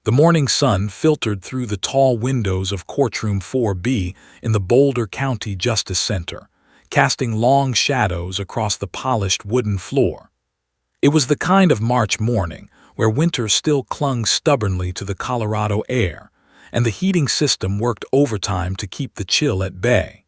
The morning sun filtered through the tall windows of Courtroom 4B in the Boulder County Justice Center, casting long shadows across the polished wooden floor. It was the kind of March morning where winter still clung stubbornly to the Colorado air, and the heating system worked overtime to keep the chill at bay.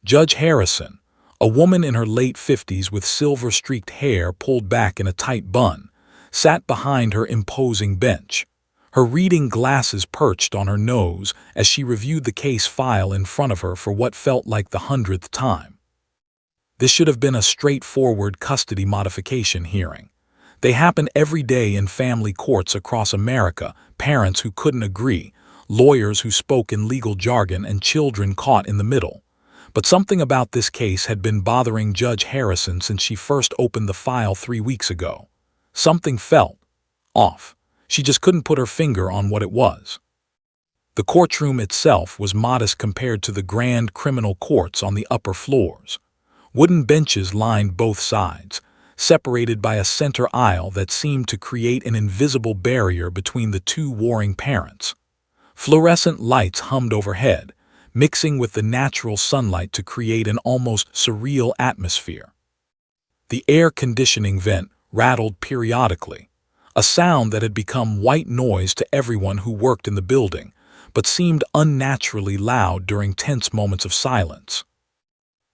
Judge Harrison, a woman in her late 50s with silver-streaked hair pulled back in a tight bun, sat behind her imposing bench, her reading glasses perched on her nose as she reviewed the case file in front of her for what felt like the 100th time. This should have been a straightforward custody modification hearing. They happen every day in family courts across America, parents who couldn't agree, lawyers who spoke in legal jargon, and children caught in the middle. But something about this case had been bothering Judge Harrison since she first opened the file 3 weeks ago. Something felt off. She just couldn't put her finger on what it was. The courtroom itself was modest compared to the grand criminal courts on the upper floors. Wooden benches lined both sides, separated by a center aisle that seemed to create an invisible barrier between the two warring parents. Fluorescent lights hummed overhead, mixing with the natural sunlight to create an almost surreal atmosphere. The air conditioning vent rattled periodically, a sound that had become white noise to everyone who worked in the building, but seemed unnaturally loud during tense moments of silence.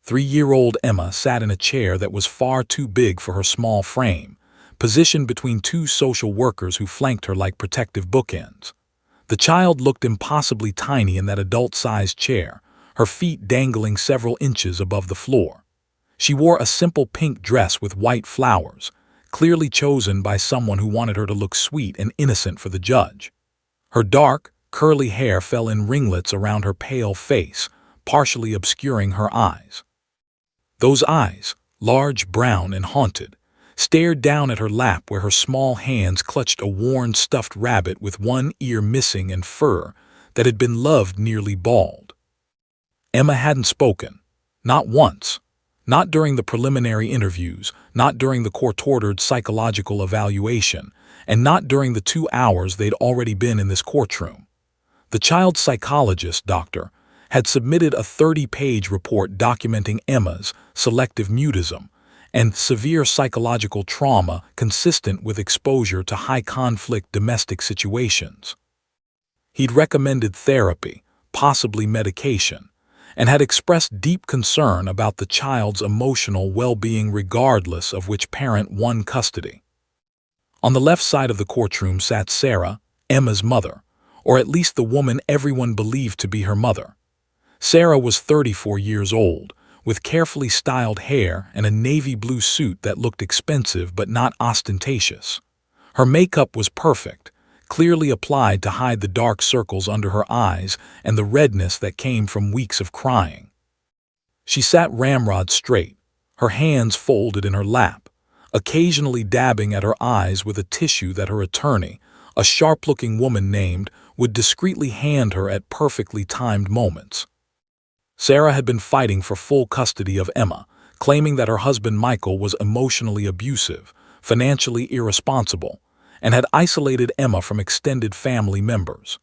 3-year-old Emma sat in a chair that was far too big for her small frame, positioned between two social workers who flanked her like protective bookends. The child looked impossibly tiny in that adult-sized chair, her feet dangling several inches above the floor. She wore a simple pink dress with white flowers, clearly chosen by someone who wanted her to look sweet and innocent for the judge. Her dark, curly hair fell in ringlets around her pale face, partially obscuring her eyes. Those eyes, large, brown, and haunted, stared down at her lap where her small hands clutched a worn stuffed rabbit with one ear missing and fur that had been loved nearly bald. Emma hadn't spoken, not once. Not during the preliminary interviews, not during the court-ordered psychological evaluation, and not during the 2 hours they'd already been in this courtroom. The child psychologist, doctor, had submitted a 30-page report documenting Emma's selective mutism and severe psychological trauma consistent with exposure to high-conflict domestic situations. He'd recommended therapy, possibly medication, and had expressed deep concern about the child's emotional well-being regardless of which parent won custody. On the left side of the courtroom sat Sarah, Emma's mother, or at least the woman everyone believed to be her mother. Sarah was 34 years old, with carefully styled hair and a navy blue suit that looked expensive but not ostentatious. Her makeup was perfect, clearly applied to hide the dark circles under her eyes and the redness that came from weeks of crying. She sat ramrod straight, her hands folded in her lap, occasionally dabbing at her eyes with a tissue that her attorney, a sharp-looking woman named, would discreetly hand her at perfectly timed moments. Sarah had been fighting for full custody of Emma, claiming that her husband Michael was emotionally abusive, financially irresponsible, and had isolated Emma from extended family members.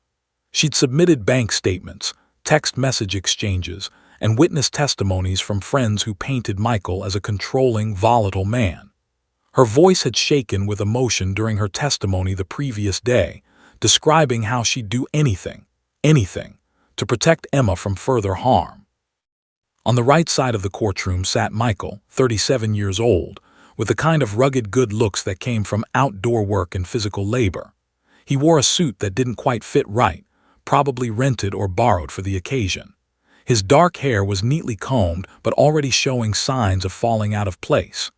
She'd submitted bank statements, text message exchanges, and witness testimonies from friends who painted Michael as a controlling, volatile man. Her voice had shaken with emotion during her testimony the previous day, describing how she'd do anything, to protect Emma from further harm. On the right side of the courtroom sat Michael, 37 years old, with the kind of rugged good looks that came from outdoor work and physical labor. He wore a suit that didn't quite fit right, probably rented or borrowed for the occasion. His dark hair was neatly combed but already showing signs of falling out of place.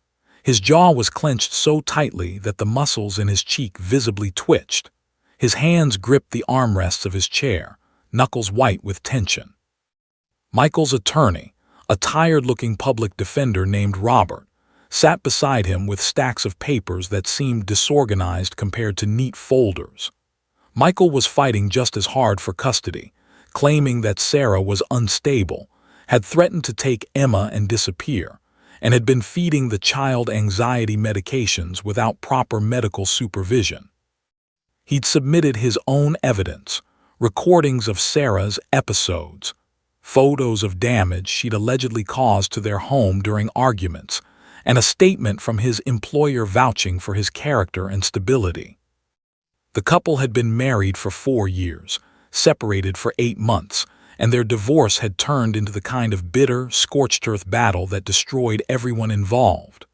His jaw was clenched so tightly that the muscles in his cheek visibly twitched. His hands gripped the armrests of his chair, knuckles white with tension. Michael's attorney, a tired-looking public defender named Robert, sat beside him with stacks of papers that seemed disorganized compared to neat folders. Michael was fighting just as hard for custody, claiming that Sarah was unstable, had threatened to take Emma and disappear, and had been feeding the child anxiety medications without proper medical supervision. He'd submitted his own evidence, recordings of Sarah's episodes, photos of damage she'd allegedly caused to their home during arguments, and a statement from his employer vouching for his character and stability. The couple had been married for 4 years, separated for 8 months, and their divorce had turned into the kind of bitter, scorched-earth battle that destroyed everyone involved.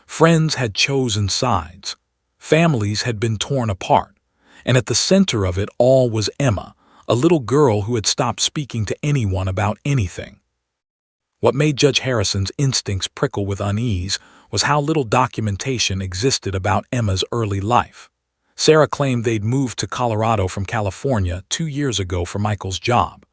Friends had chosen sides. Families had been torn apart. And at the center of it all was Emma, a little girl who had stopped speaking to anyone about anything. What made Judge Harrison's instincts prickle with unease was how little documentation existed about Emma's early life. Sarah claimed they'd moved to Colorado from California 2 years ago for Michael's job.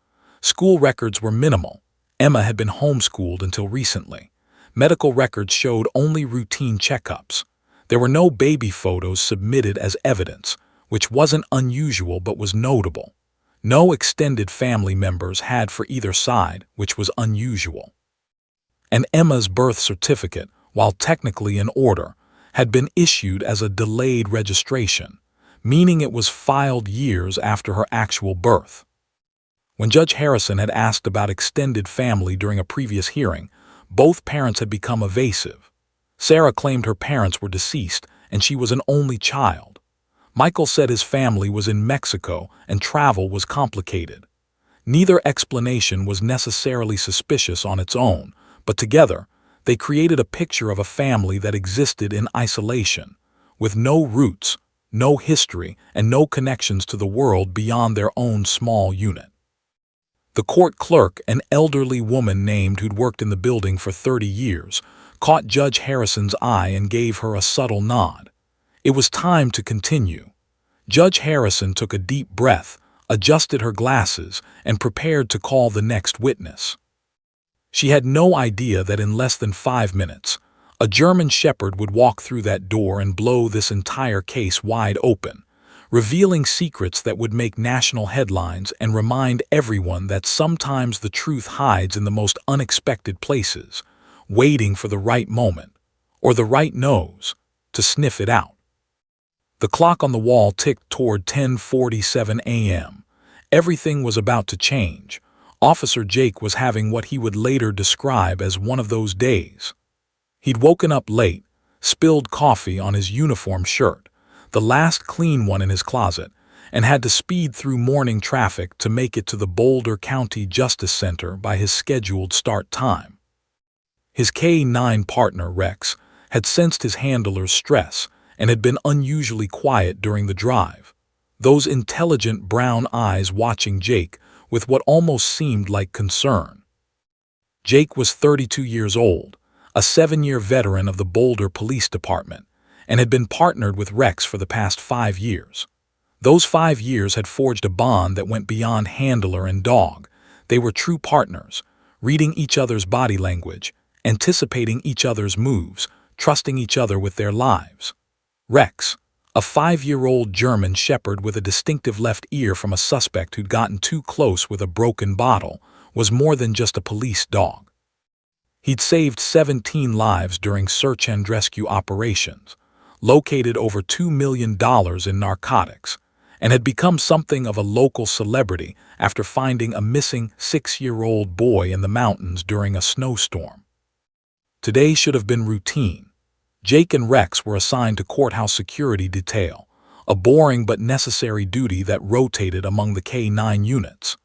School records were minimal. Emma had been homeschooled until recently. Medical records showed only routine checkups. There were no baby photos submitted as evidence, which wasn't unusual but was notable. No extended family members had for either side, which was unusual. And Emma's birth certificate, while technically in order, had been issued as a delayed registration, meaning it was filed years after her actual birth. When Judge Harrison had asked about extended family during a previous hearing, both parents had become evasive. Sarah claimed her parents were deceased and she was an only child. Michael said his family was in Mexico and travel was complicated. Neither explanation was necessarily suspicious on its own, but together, they created a picture of a family that existed in isolation, with no roots, no history, and no connections to the world beyond their own small unit. The court clerk, an elderly woman named who'd worked in the building for 30 years, caught Judge Harrison's eye and gave her a subtle nod. It was time to continue. Judge Harrison took a deep breath, adjusted her glasses, and prepared to call the next witness. She had no idea that in less than 5 minutes, a German shepherd would walk through that door and blow this entire case wide open, revealing secrets that would make national headlines and remind everyone that sometimes the truth hides in the most unexpected places, waiting for the right moment, or the right nose, to sniff it out. The clock on the wall ticked toward 10:47 a.m. Everything was about to change. Officer Jake was having what he would later describe as one of those days. He'd woken up late, spilled coffee on his uniform shirt, the last clean one in his closet, and had to speed through morning traffic to make it to the Boulder County Justice Center by his scheduled start time. His K-9 partner, Rex, had sensed his handler's stress and had been unusually quiet during the drive, those intelligent brown eyes watching Jake with what almost seemed like concern. Jake was 32 years old, a 7-year veteran of the Boulder Police Department, and had been partnered with Rex for the past 5 years. Those 5 years had forged a bond that went beyond handler and dog. They were true partners, reading each other's body language, anticipating each other's moves, trusting each other with their lives. Rex, a 5-year-old German shepherd with a distinctive left ear from a suspect who'd gotten too close with a broken bottle, was more than just a police dog. He'd saved 17 lives during search and rescue operations, located over $2 million in narcotics, and had become something of a local celebrity after finding a missing 6-year-old boy in the mountains during a snowstorm. Today should have been routine. Jake and Rex were assigned to courthouse security detail, a boring but necessary duty that rotated among the K-9 units.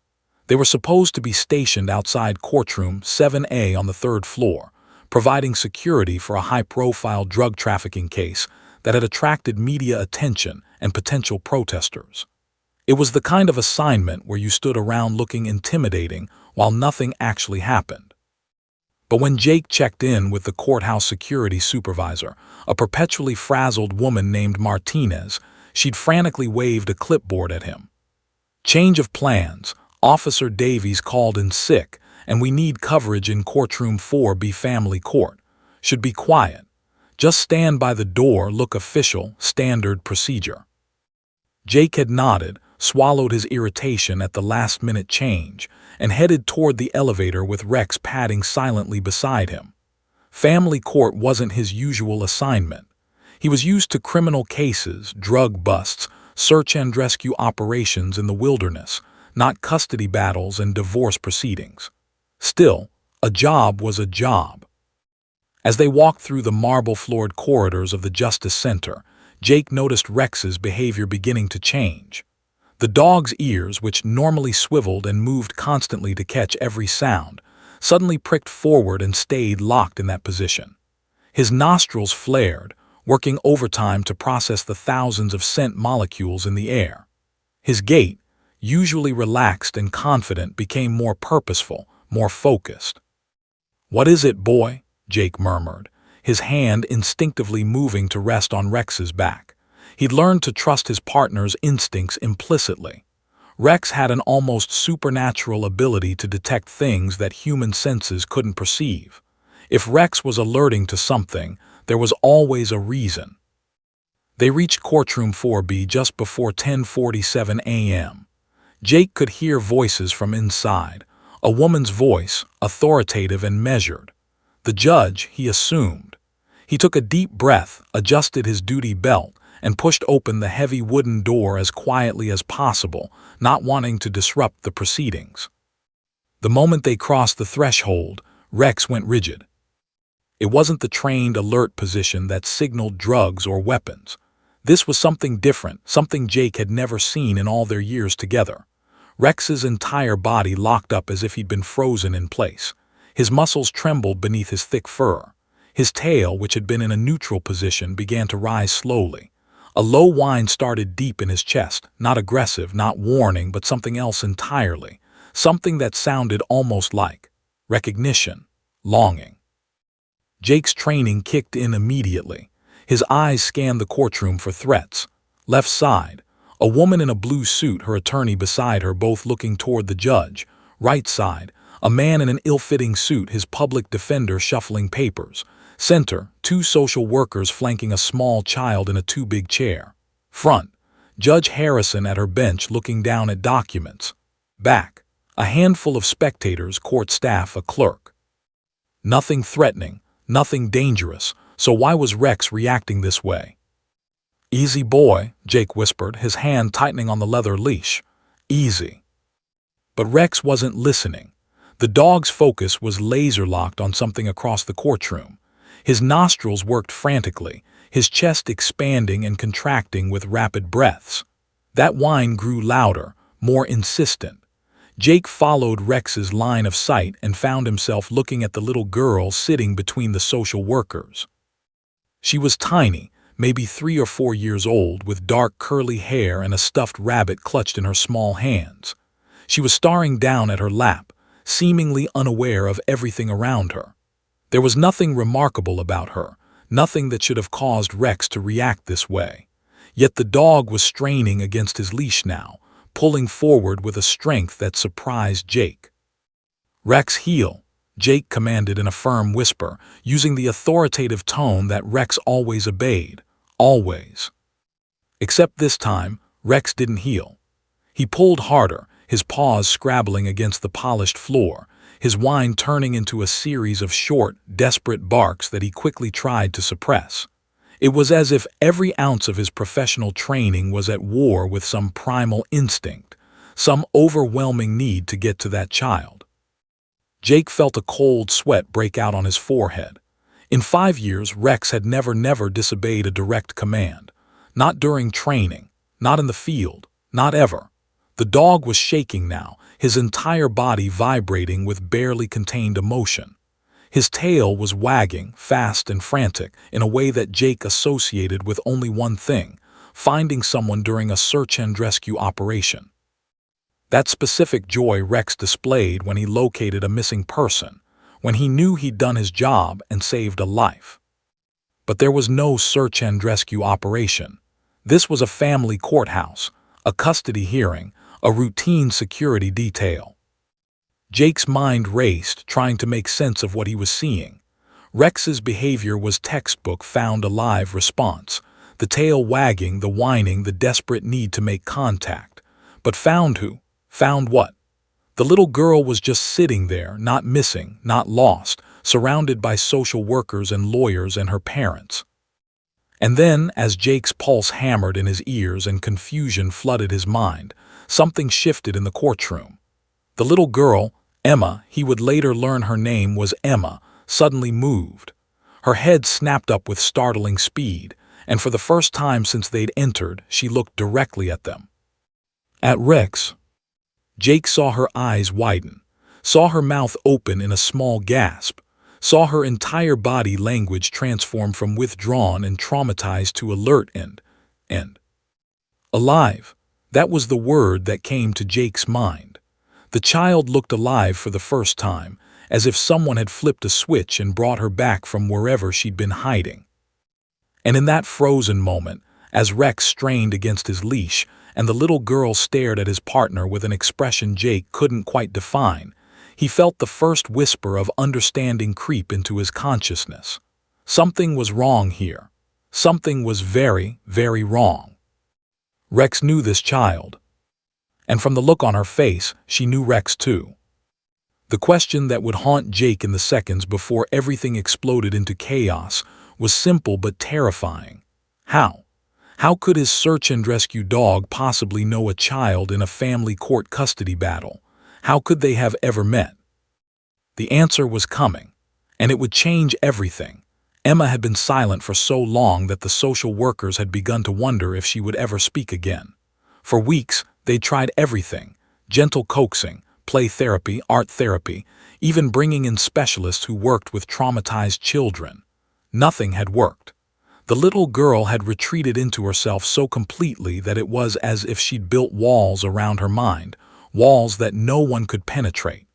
They were supposed to be stationed outside Courtroom 7A on the 3rd floor, providing security for a high-profile drug trafficking case that had attracted media attention and potential protesters. It was the kind of assignment where you stood around looking intimidating while nothing actually happened. But when Jake checked in with the courthouse security supervisor, a perpetually frazzled woman named Martinez, she'd frantically waved a clipboard at him. "Change of plans. Officer Davies called in sick, and we need coverage in Courtroom 4B Family Court. Should be quiet. Just stand by the door, look official, standard procedure." Jake had nodded, swallowed his irritation at the last-minute change, and headed toward the elevator with Rex padding silently beside him. Family court wasn't his usual assignment. He was used to criminal cases, drug busts, search and rescue operations in the wilderness, not custody battles and divorce proceedings. Still, a job was a job. As they walked through the marble-floored corridors of the Justice Center, Jake noticed Rex's behavior beginning to change. The dog's ears, which normally swiveled and moved constantly to catch every sound, suddenly pricked forward and stayed locked in that position. His nostrils flared, working overtime to process the thousands of scent molecules in the air. His gait, usually relaxed and confident, became more purposeful, more focused. "What is it, boy?" Jake murmured, his hand instinctively moving to rest on Rex's back. He'd learned to trust his partner's instincts implicitly. Rex had an almost supernatural ability to detect things that human senses couldn't perceive. If Rex was alerting to something, there was always a reason. They reached Courtroom 4B just before 10:47 a.m. Jake could hear voices from inside, a woman's voice, authoritative and measured. The judge, he assumed. He took a deep breath, adjusted his duty belt, and pushed open the heavy wooden door as quietly as possible, not wanting to disrupt the proceedings. The moment they crossed the threshold, Rex went rigid. It wasn't the trained alert position that signaled drugs or weapons. This was something different, something Jake had never seen in all their years together. Rex's entire body locked up as if he'd been frozen in place. His muscles trembled beneath his thick fur. His tail, which had been in a neutral position, began to rise slowly. A low whine started deep in his chest, not aggressive, not warning, but something else entirely. Something that sounded almost like recognition, longing. Jake's training kicked in immediately. His eyes scanned the courtroom for threats. Left side, a woman in a blue suit, her attorney beside her, both looking toward the judge. Right side, a man in an ill-fitting suit, his public defender shuffling papers. Center, two social workers flanking a small child in a too-big chair. Front, Judge Harrison at her bench looking down at documents. Back, a handful of spectators, court staff, a clerk. Nothing threatening, nothing dangerous, so why was Rex reacting this way? "Easy, boy," Jake whispered, his hand tightening on the leather leash. "Easy." But Rex wasn't listening. The dog's focus was laser-locked on something across the courtroom. His nostrils worked frantically, his chest expanding and contracting with rapid breaths. That whine grew louder, more insistent. Jake followed Rex's line of sight and found himself looking at the little girl sitting between the social workers. She was tiny, maybe 3 or 4 years old, with dark curly hair and a stuffed rabbit clutched in her small hands. She was staring down at her lap, seemingly unaware of everything around her. There was nothing remarkable about her, nothing that should have caused Rex to react this way. Yet the dog was straining against his leash now, pulling forward with a strength that surprised Jake. "Rex, heel," Jake commanded in a firm whisper, using the authoritative tone that Rex always obeyed. Always. Except this time, Rex didn't heel. He pulled harder, his paws scrabbling against the polished floor, his whine turning into a series of short, desperate barks that he quickly tried to suppress. It was as if every ounce of his professional training was at war with some primal instinct, some overwhelming need to get to that child. Jake felt a cold sweat break out on his forehead. In 5 years, Rex had never disobeyed a direct command. Not during training, not in the field, not ever. The dog was shaking now, his entire body vibrating with barely contained emotion. His tail was wagging, fast and frantic, in a way that Jake associated with only one thing: finding someone during a search and rescue operation. That specific joy Rex displayed when he located a missing person, when he knew he'd done his job and saved a life. But there was no search and rescue operation. This was a family courthouse, a custody hearing, a routine security detail. Jake's mind raced, trying to make sense of what he was seeing. Rex's behavior was textbook found alive response, the tail wagging, the whining, the desperate need to make contact. But found who? Found what? The little girl was just sitting there, not missing, not lost, surrounded by social workers and lawyers and her parents. And then, as Jake's pulse hammered in his ears and confusion flooded his mind, something shifted in the courtroom. The little girl, Emma, he would later learn her name was Emma, suddenly moved. Her head snapped up with startling speed, and for the first time since they'd entered, she looked directly at them. At Rex. Jake saw her eyes widen, saw her mouth open in a small gasp, saw her entire body language transform from withdrawn and traumatized to alert and alive. That was the word that came to Jake's mind. The child looked alive for the first time, as if someone had flipped a switch and brought her back from wherever she'd been hiding. And in that frozen moment, as Rex strained against his leash and the little girl stared at his partner with an expression Jake couldn't quite define, he felt the first whisper of understanding creep into his consciousness. Something was wrong here. Something was very, very wrong. Rex knew this child. And from the look on her face, she knew Rex too. The question that would haunt Jake in the seconds before everything exploded into chaos was simple but terrifying. How? How could his search and rescue dog possibly know a child in a family court custody battle? How could they have ever met? The answer was coming, and it would change everything. Emma had been silent for so long that the social workers had begun to wonder if she would ever speak again. For weeks, they'd tried everything: gentle coaxing, play therapy, art therapy, even bringing in specialists who worked with traumatized children. Nothing had worked. The little girl had retreated into herself so completely that it was as if she'd built walls around her mind, walls that no one could penetrate.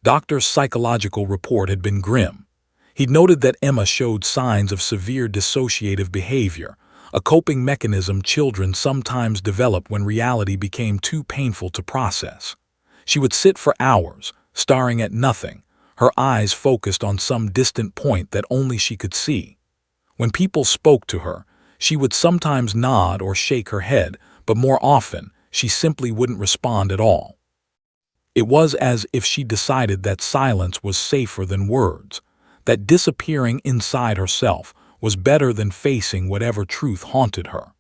Doctor's psychological report had been grim. He'd noted that Emma showed signs of severe dissociative behavior, a coping mechanism children sometimes develop when reality became too painful to process. She would sit for hours, staring at nothing, her eyes focused on some distant point that only she could see. When people spoke to her, she would sometimes nod or shake her head, but more often, she simply wouldn't respond at all. It was as if she decided that silence was safer than words, that disappearing inside herself was better than facing whatever truth haunted her.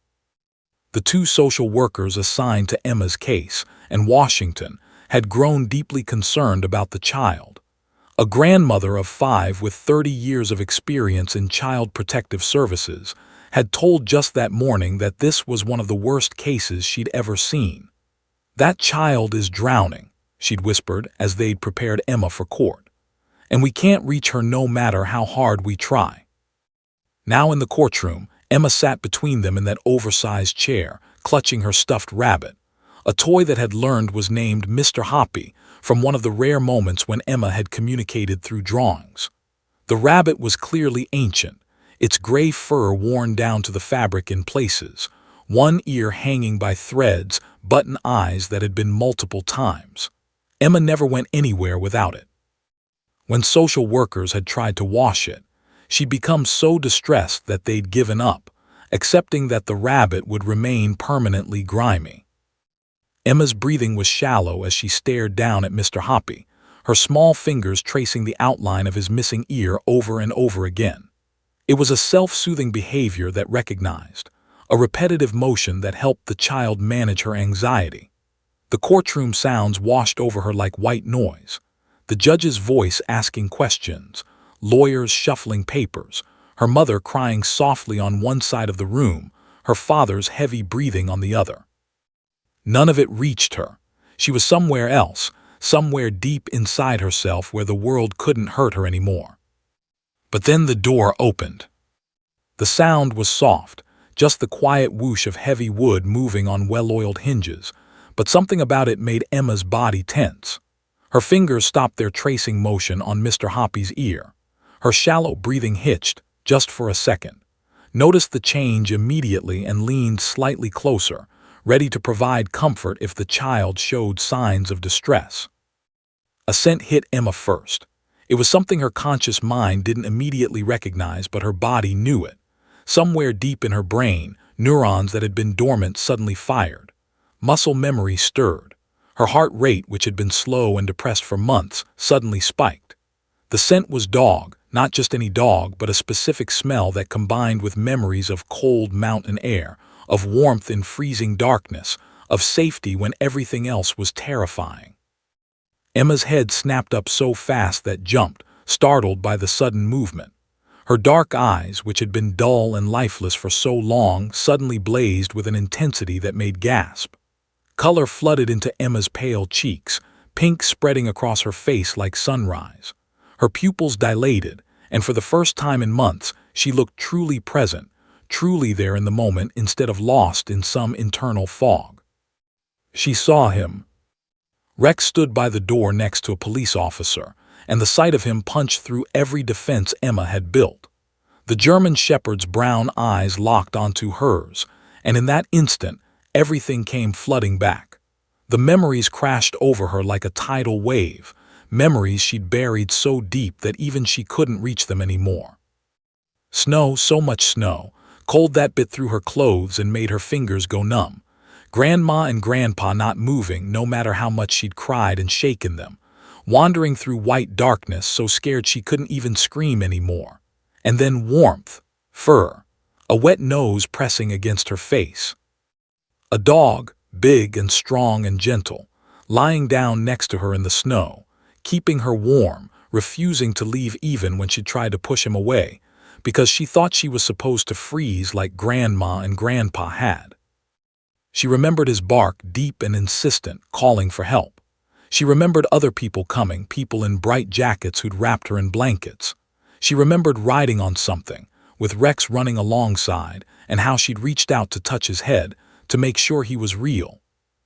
The two social workers assigned to Emma's case, and Washington, had grown deeply concerned about the child. A grandmother of 5 with 30 years of experience in child protective services had told just that morning that this was one of the worst cases she'd ever seen. "That child is drowning," she'd whispered as they'd prepared Emma for court. "And we can't reach her no matter how hard we try." Now in the courtroom, Emma sat between them in that oversized chair, clutching her stuffed rabbit, a toy that had learned was named Mr. Hoppy from one of the rare moments when Emma had communicated through drawings. The rabbit was clearly ancient, its gray fur worn down to the fabric in places, one ear hanging by threads, button eyes that had been multiple times. Emma never went anywhere without it. When social workers had tried to wash it, she'd become so distressed that they'd given up, accepting that the rabbit would remain permanently grimy. Emma's breathing was shallow as she stared down at Mr. Hoppy, her small fingers tracing the outline of his missing ear over and over again. It was a self-soothing behavior that recognized, a repetitive motion that helped the child manage her anxiety. The courtroom sounds washed over her like white noise, the judge's voice asking questions, lawyers shuffling papers, her mother crying softly on one side of the room, her father's heavy breathing on the other. None of it reached her. She was somewhere else, somewhere deep inside herself where the world couldn't hurt her anymore. But then the door opened. The sound was soft, just the quiet whoosh of heavy wood moving on well-oiled hinges, but something about it made Emma's body tense. Her fingers stopped their tracing motion on Mr. Hoppy's ear. Her shallow breathing hitched, just for a second, noticed the change immediately and leaned slightly closer, ready to provide comfort if the child showed signs of distress. A scent hit Emma first. It was something her conscious mind didn't immediately recognize, but her body knew it. Somewhere deep in her brain, neurons that had been dormant suddenly fired. Muscle memory stirred. Her heart rate, which had been slow and depressed for months, suddenly spiked. The scent was dog, not just any dog, but a specific smell that combined with memories of cold mountain air, of warmth in freezing darkness, of safety when everything else was terrifying. Emma's head snapped up so fast that jumped, startled by the sudden movement. Her dark eyes, which had been dull and lifeless for so long, suddenly blazed with an intensity that made gasp. Color flooded into Emma's pale cheeks, pink spreading across her face like sunrise. Her pupils dilated, and for the first time in months, she looked truly present, truly there in the moment instead of lost in some internal fog. She saw him. Rex stood by the door next to a police officer, and the sight of him punched through every defense Emma had built. The German shepherd's brown eyes locked onto hers, and in that instant, everything came flooding back. The memories crashed over her like a tidal wave, memories she'd buried so deep that even she couldn't reach them anymore. Snow, so much snow, cold that bit through her clothes and made her fingers go numb. Grandma and Grandpa not moving no matter how much she'd cried and shaken them, wandering through white darkness so scared she couldn't even scream anymore. And then warmth, fur, a wet nose pressing against her face. A dog, big and strong and gentle, lying down next to her in the snow, keeping her warm, refusing to leave even when she tried to push him away, because she thought she was supposed to freeze like Grandma and Grandpa had. She remembered his bark, deep and insistent, calling for help. She remembered other people coming, people in bright jackets who'd wrapped her in blankets. She remembered riding on something, with Rex running alongside, and how she'd reached out to touch his head, to make sure he was real.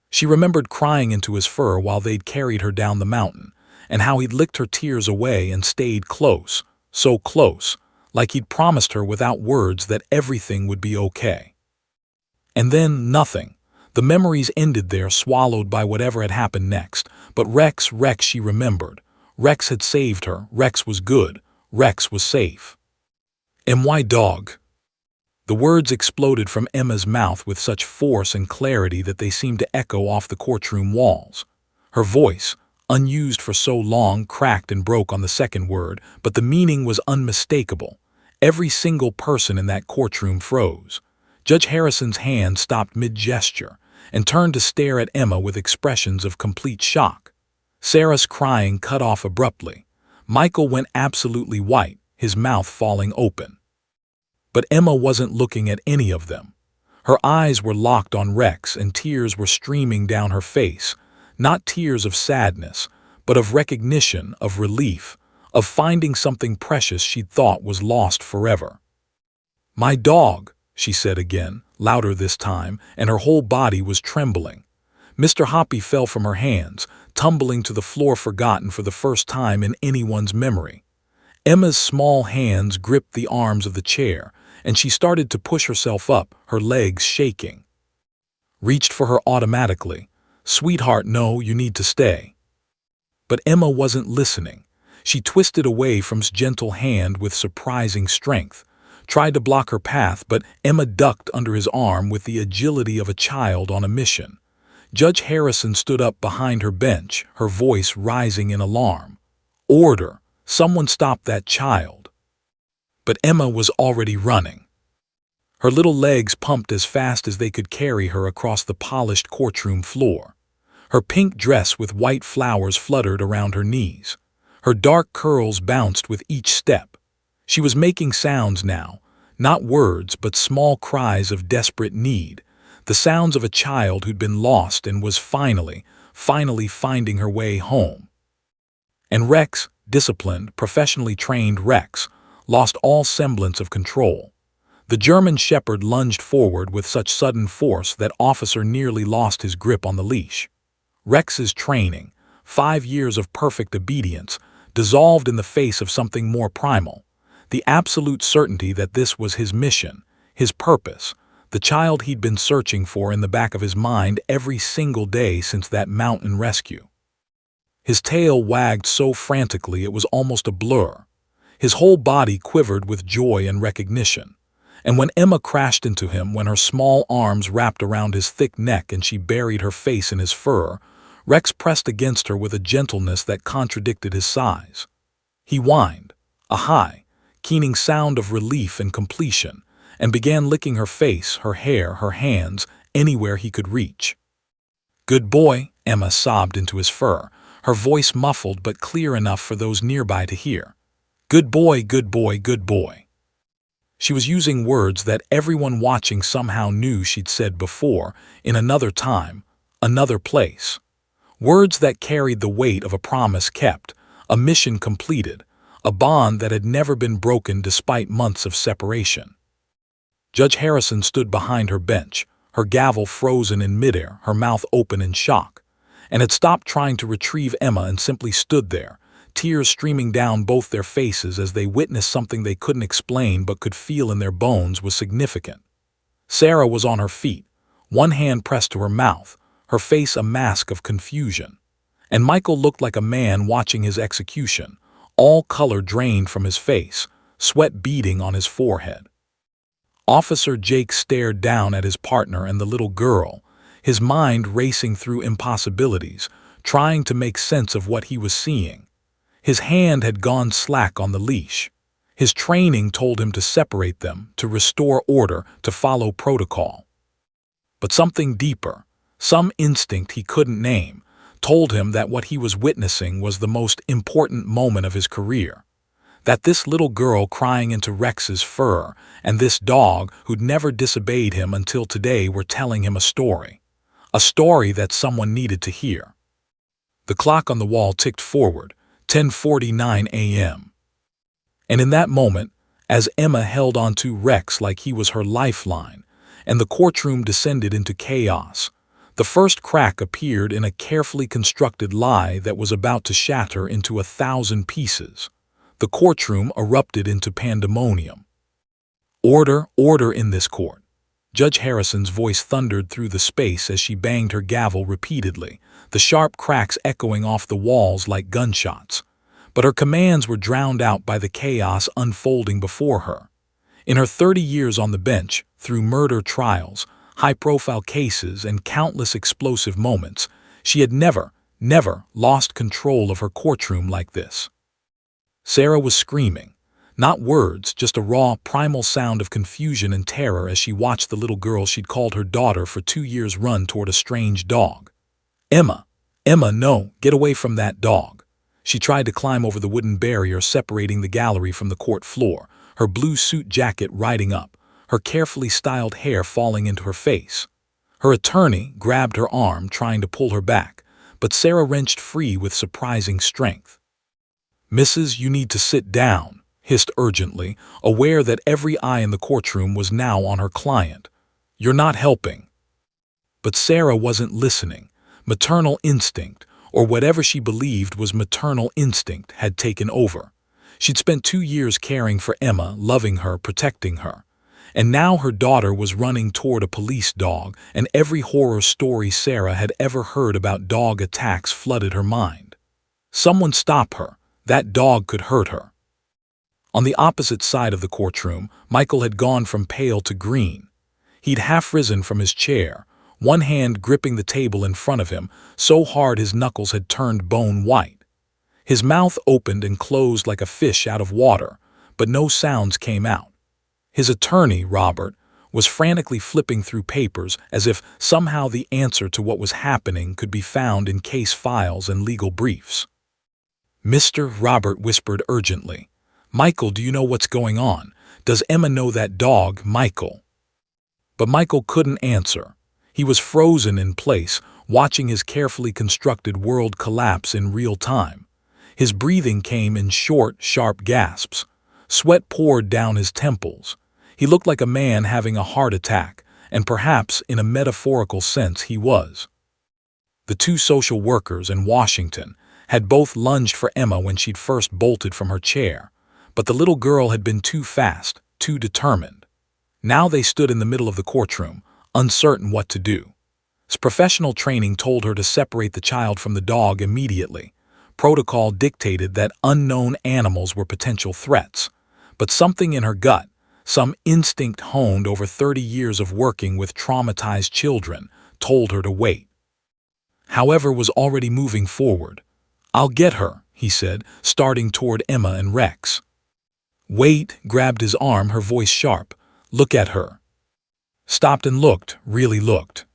She remembered crying into his fur while they'd carried her down the mountain, and how he'd licked her tears away and stayed close, so close, like he'd promised her without words that everything would be okay. And then nothing. The memories ended there, swallowed by whatever had happened next. But Rex, she remembered. Rex had saved her. Rex was good. Rex was safe. "My dog." The words exploded from Emma's mouth with such force and clarity that they seemed to echo off the courtroom walls. Her voice, unused for so long, cracked and broke on the second word, but the meaning was unmistakable. Every single person in that courtroom froze. Judge Harrison's hand stopped mid-gesture and turned to stare at Emma with expressions of complete shock. Sarah's crying cut off abruptly. Michael went absolutely white, his mouth falling open. But Emma wasn't looking at any of them. Her eyes were locked on Rex and tears were streaming down her face, not tears of sadness, but of recognition, of relief, of finding something precious she'd thought was lost forever. "My dog," she said again, louder this time, and her whole body was trembling. Mr. Hoppy fell from her hands, tumbling to the floor, forgotten for the first time in anyone's memory. Emma's small hands gripped the arms of the chair, and she started to push herself up, her legs shaking. Reached for her automatically. "Sweetheart, no, you need to stay." But Emma wasn't listening. She twisted away from his gentle hand with surprising strength, tried to block her path, but Emma ducked under his arm with the agility of a child on a mission. Judge Harrison stood up behind her bench, her voice rising in alarm. "Order! Someone stop that child!" But Emma was already running. Her little legs pumped as fast as they could carry her across the polished courtroom floor. Her pink dress with white flowers fluttered around her knees. Her dark curls bounced with each step. She was making sounds now, not words but small cries of desperate need, the sounds of a child who'd been lost and was finally finding her way home. And Rex, disciplined, professionally trained Rex, lost all semblance of control. The German shepherd lunged forward with such sudden force that officer nearly lost his grip on the leash. Rex's training, 5 years of perfect obedience, dissolved in the face of something more primal. The absolute certainty that this was his mission, his purpose, the child he'd been searching for in the back of his mind every single day since that mountain rescue. His tail wagged so frantically it was almost a blur. His whole body quivered with joy and recognition. And when Emma crashed into him, when her small arms wrapped around his thick neck and she buried her face in his fur, Rex pressed against her with a gentleness that contradicted his size. He whined, a high, keening sound of relief and completion, and began licking her face, her hair, her hands, anywhere he could reach. "Good boy," Emma sobbed into his fur, her voice muffled but clear enough for those nearby to hear. "Good boy, good boy, good boy." She was using words that everyone watching somehow knew she'd said before, in another time, another place. Words that carried the weight of a promise kept, a mission completed, a bond that had never been broken despite months of separation. Judge Harrison stood behind her bench, her gavel frozen in midair, her mouth open in shock, and had stopped trying to retrieve Emma and simply stood there, tears streaming down both their faces as they witnessed something they couldn't explain but could feel in their bones was significant. Sarah was on her feet, one hand pressed to her mouth, her face a mask of confusion. And Michael looked like a man watching his execution, all color drained from his face, sweat beading on his forehead. Officer Jake stared down at his partner and the little girl, his mind racing through impossibilities, trying to make sense of what he was seeing. His hand had gone slack on the leash. His training told him to separate them, to restore order, to follow protocol. But something deeper, some instinct he couldn't name, told him that what he was witnessing was the most important moment of his career. That this little girl crying into Rex's fur and this dog who'd never disobeyed him until today were telling him a story that someone needed to hear. The clock on the wall ticked forward, 10:49 a.m. And in that moment, as Emma held onto Rex like he was her lifeline, and the courtroom descended into chaos, the first crack appeared in a carefully constructed lie that was about to shatter into 1,000 pieces. The courtroom erupted into pandemonium. "Order, order in this court." Judge Harrison's voice thundered through the space as she banged her gavel repeatedly, the sharp cracks echoing off the walls like gunshots. But her commands were drowned out by the chaos unfolding before her. In her 30 years on the bench, through murder trials, high-profile cases, and countless explosive moments, she had never lost control of her courtroom like this. Sarah was screaming. Not words, just a raw, primal sound of confusion and terror as she watched the little girl she'd called her daughter for 2 years run toward a strange dog. "Emma! Emma, no! Get away from that dog!" She tried to climb over the wooden barrier separating the gallery from the court floor, her blue suit jacket riding up, her carefully styled hair falling into her face. Her attorney grabbed her arm, trying to pull her back, but Sarah wrenched free with surprising strength. "Mrs., you need to sit down," hissed urgently, aware that every eye in the courtroom was now on her client. "You're not helping." But Sarah wasn't listening. Maternal instinct, or whatever she believed was maternal instinct, had taken over. She'd spent 2 years caring for Emma, loving her, protecting her. And now her daughter was running toward a police dog, and every horror story Sarah had ever heard about dog attacks flooded her mind. Someone stop her. That dog could hurt her. On the opposite side of the courtroom, Michael had gone from pale to green. He'd half risen from his chair, one hand gripping the table in front of him, so hard his knuckles had turned bone white. His mouth opened and closed like a fish out of water, but no sounds came out. His attorney, Robert, was frantically flipping through papers as if somehow the answer to what was happening could be found in case files and legal briefs. "Mr. Robert," whispered urgently. "Michael, do you know what's going on? Does Emma know that dog, Michael?" But Michael couldn't answer. He was frozen in place, watching his carefully constructed world collapse in real time. His breathing came in short, sharp gasps. Sweat poured down his temples. He looked like a man having a heart attack, and perhaps, in a metaphorical sense, he was. The 2 social workers in Washington had both lunged for Emma when she'd first bolted from her chair, but the little girl had been too fast, too determined. Now they stood in the middle of the courtroom, uncertain what to do. Professional training told her to separate the child from the dog immediately. Protocol dictated that unknown animals were potential threats. But something in her gut, some instinct honed over 30 years of working with traumatized children, told her to wait. However, was already moving forward. "I'll get her," he said, starting toward Emma and Rex. Wait, grabbed his arm, her voice sharp. Look at her. Stopped and looked, really looked.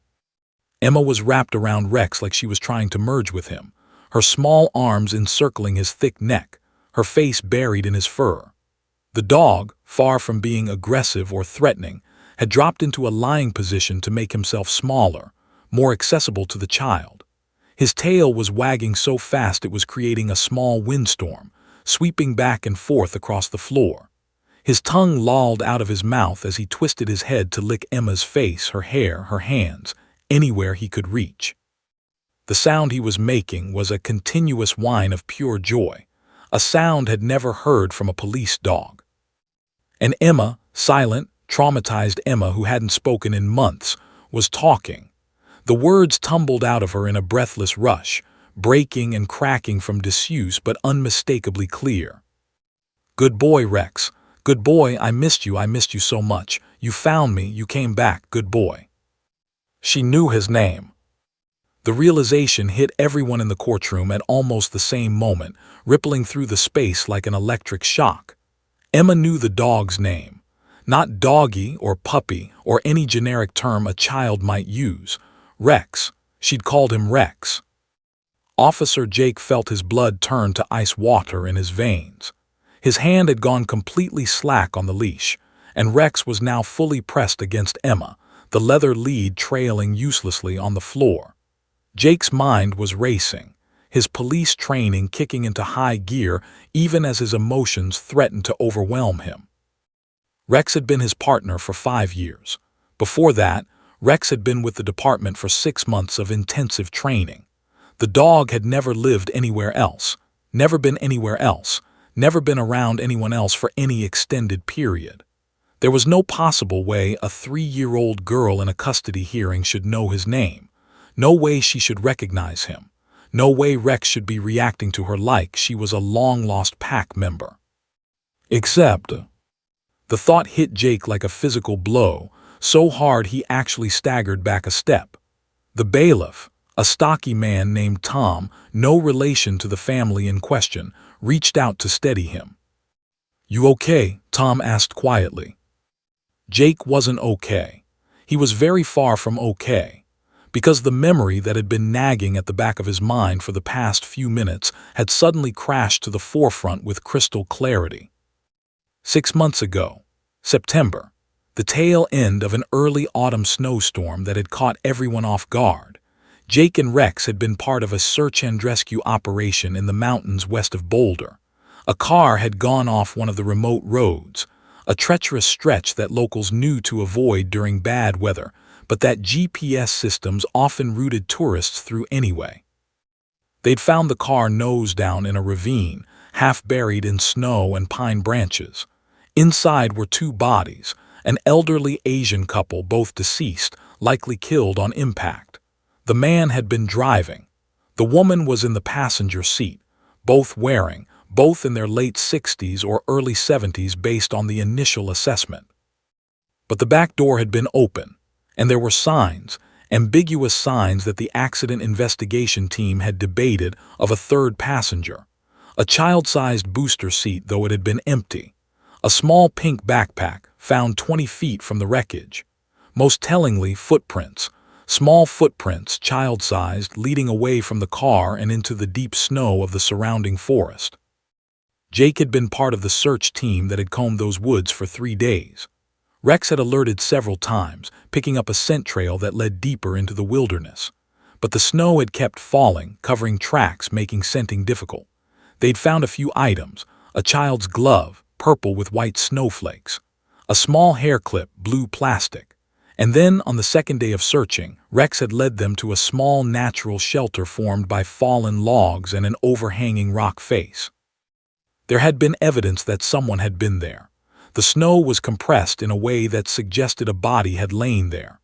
Emma was wrapped around Rex like she was trying to merge with him, her small arms encircling his thick neck, her face buried in his fur. The dog, far from being aggressive or threatening, had dropped into a lying position to make himself smaller, more accessible to the child. His tail was wagging so fast it was creating a small windstorm, sweeping back and forth across the floor. His tongue lolled out of his mouth as he twisted his head to lick Emma's face, her hair, her hands, anywhere he could reach. The sound he was making was a continuous whine of pure joy, a sound had never heard from a police dog. And Emma, silent, traumatized Emma who hadn't spoken in months, was talking. The words tumbled out of her in a breathless rush, breaking and cracking from disuse but unmistakably clear. Good boy, Rex. Good boy, I missed you so much. You found me, you came back, good boy. She knew his name. The realization hit everyone in the courtroom at almost the same moment, rippling through the space like an electric shock. Emma knew the dog's name. Not doggy or puppy or any generic term a child might use. Rex. She'd called him Rex. Officer Jake felt his blood turn to ice water in his veins. His hand had gone completely slack on the leash, and Rex was now fully pressed against Emma, the leather lead trailing uselessly on the floor. Jake's mind was racing, his police training kicking into high gear even as his emotions threatened to overwhelm him. Rex had been his partner for 5 years. Before that, Rex had been with the department for 6 months of intensive training. The dog had never lived anywhere else, never been anywhere else, never been around anyone else for any extended period. There was no possible way a 3-year-old girl in a custody hearing should know his name, no way she should recognize him, no way Rex should be reacting to her like she was a long-lost pack member. Except, the thought hit Jake like a physical blow, so hard he actually staggered back a step. The bailiff, a stocky man named Tom, no relation to the family in question, reached out to steady him. "You okay?" Tom asked quietly. Jake wasn't okay. He was very far from okay, because the memory that had been nagging at the back of his mind for the past few minutes had suddenly crashed to the forefront with crystal clarity. 6 months ago, September, the tail end of an early autumn snowstorm that had caught everyone off guard, Jake and Rex had been part of a search and rescue operation in the mountains west of Boulder. A car had gone off one of the remote roads, a treacherous stretch that locals knew to avoid during bad weather, but that GPS systems often routed tourists through anyway. They'd found the car nose down in a ravine, half buried in snow and pine branches. Inside were 2 bodies, an elderly Asian couple, both deceased, likely killed on impact. The man had been driving. The woman was in the passenger seat, both in their late 60s or early 70s based on the initial assessment. But the back door had been open, and there were signs, ambiguous signs that the accident investigation team had debated, of a third passenger. A child-sized booster seat, though it had been empty. A small pink backpack, found 20 feet from the wreckage. Most tellingly, footprints. Small footprints, child-sized, leading away from the car and into the deep snow of the surrounding forest. Jake had been part of the search team that had combed those woods for 3 days. Rex had alerted several times, picking up a scent trail that led deeper into the wilderness. But the snow had kept falling, covering tracks, making scenting difficult. They'd found a few items: a child's glove, purple with white snowflakes, a small hair clip, blue plastic. And then, on the second day of searching, Rex had led them to a small natural shelter formed by fallen logs and an overhanging rock face. There had been evidence that someone had been there. The snow was compressed in a way that suggested a body had lain there.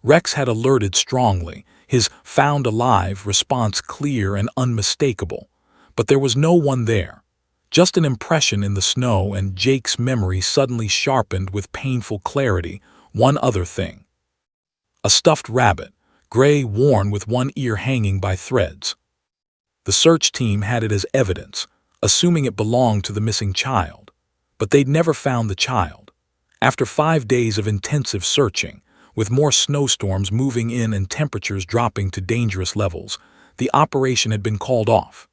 Rex had alerted strongly, his "found alive" response clear and unmistakable. But there was no one there. Just an impression in the snow, and Jake's memory suddenly sharpened with painful clarity. One other thing. A stuffed rabbit, gray, worn with one ear hanging by threads. The search team had it as evidence, assuming it belonged to the missing child. but they'd never found the child. After 5 days of intensive searching, with more snowstorms moving in and temperatures dropping to dangerous levels, the operation had been called off.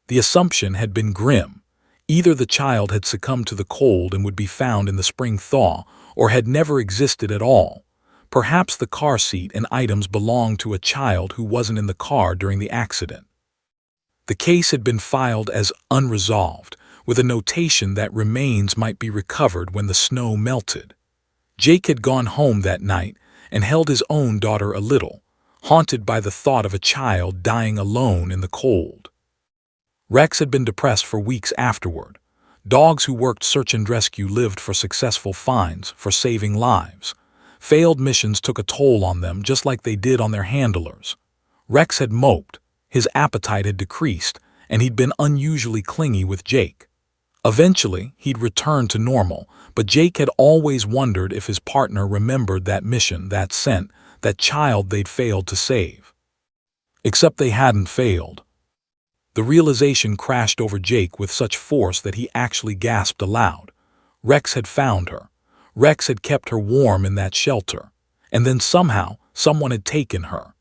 The assumption had been grim. Either the child had succumbed to the cold and would be found in the spring thaw, or had never existed at all. Perhaps the car seat and items belonged to a child who wasn't in the car during the accident. The case had been filed as unresolved, with a notation that remains might be recovered when the snow melted. Jake had gone home that night and held his own daughter a little, haunted by the thought of a child dying alone in the cold. Rex had been depressed for weeks afterward. Dogs who worked search and rescue lived for successful finds, for saving lives. Failed missions took a toll on them just like they did on their handlers. Rex had moped, his appetite had decreased, and he'd been unusually clingy with Jake. Eventually, he'd returned to normal, but Jake had always wondered if his partner remembered that mission, that scent, that child they'd failed to save. Except they hadn't failed. The realization crashed over Jake with such force that he actually gasped aloud. Rex had found her. Rex had kept her warm in that shelter. And then somehow, someone had taken her.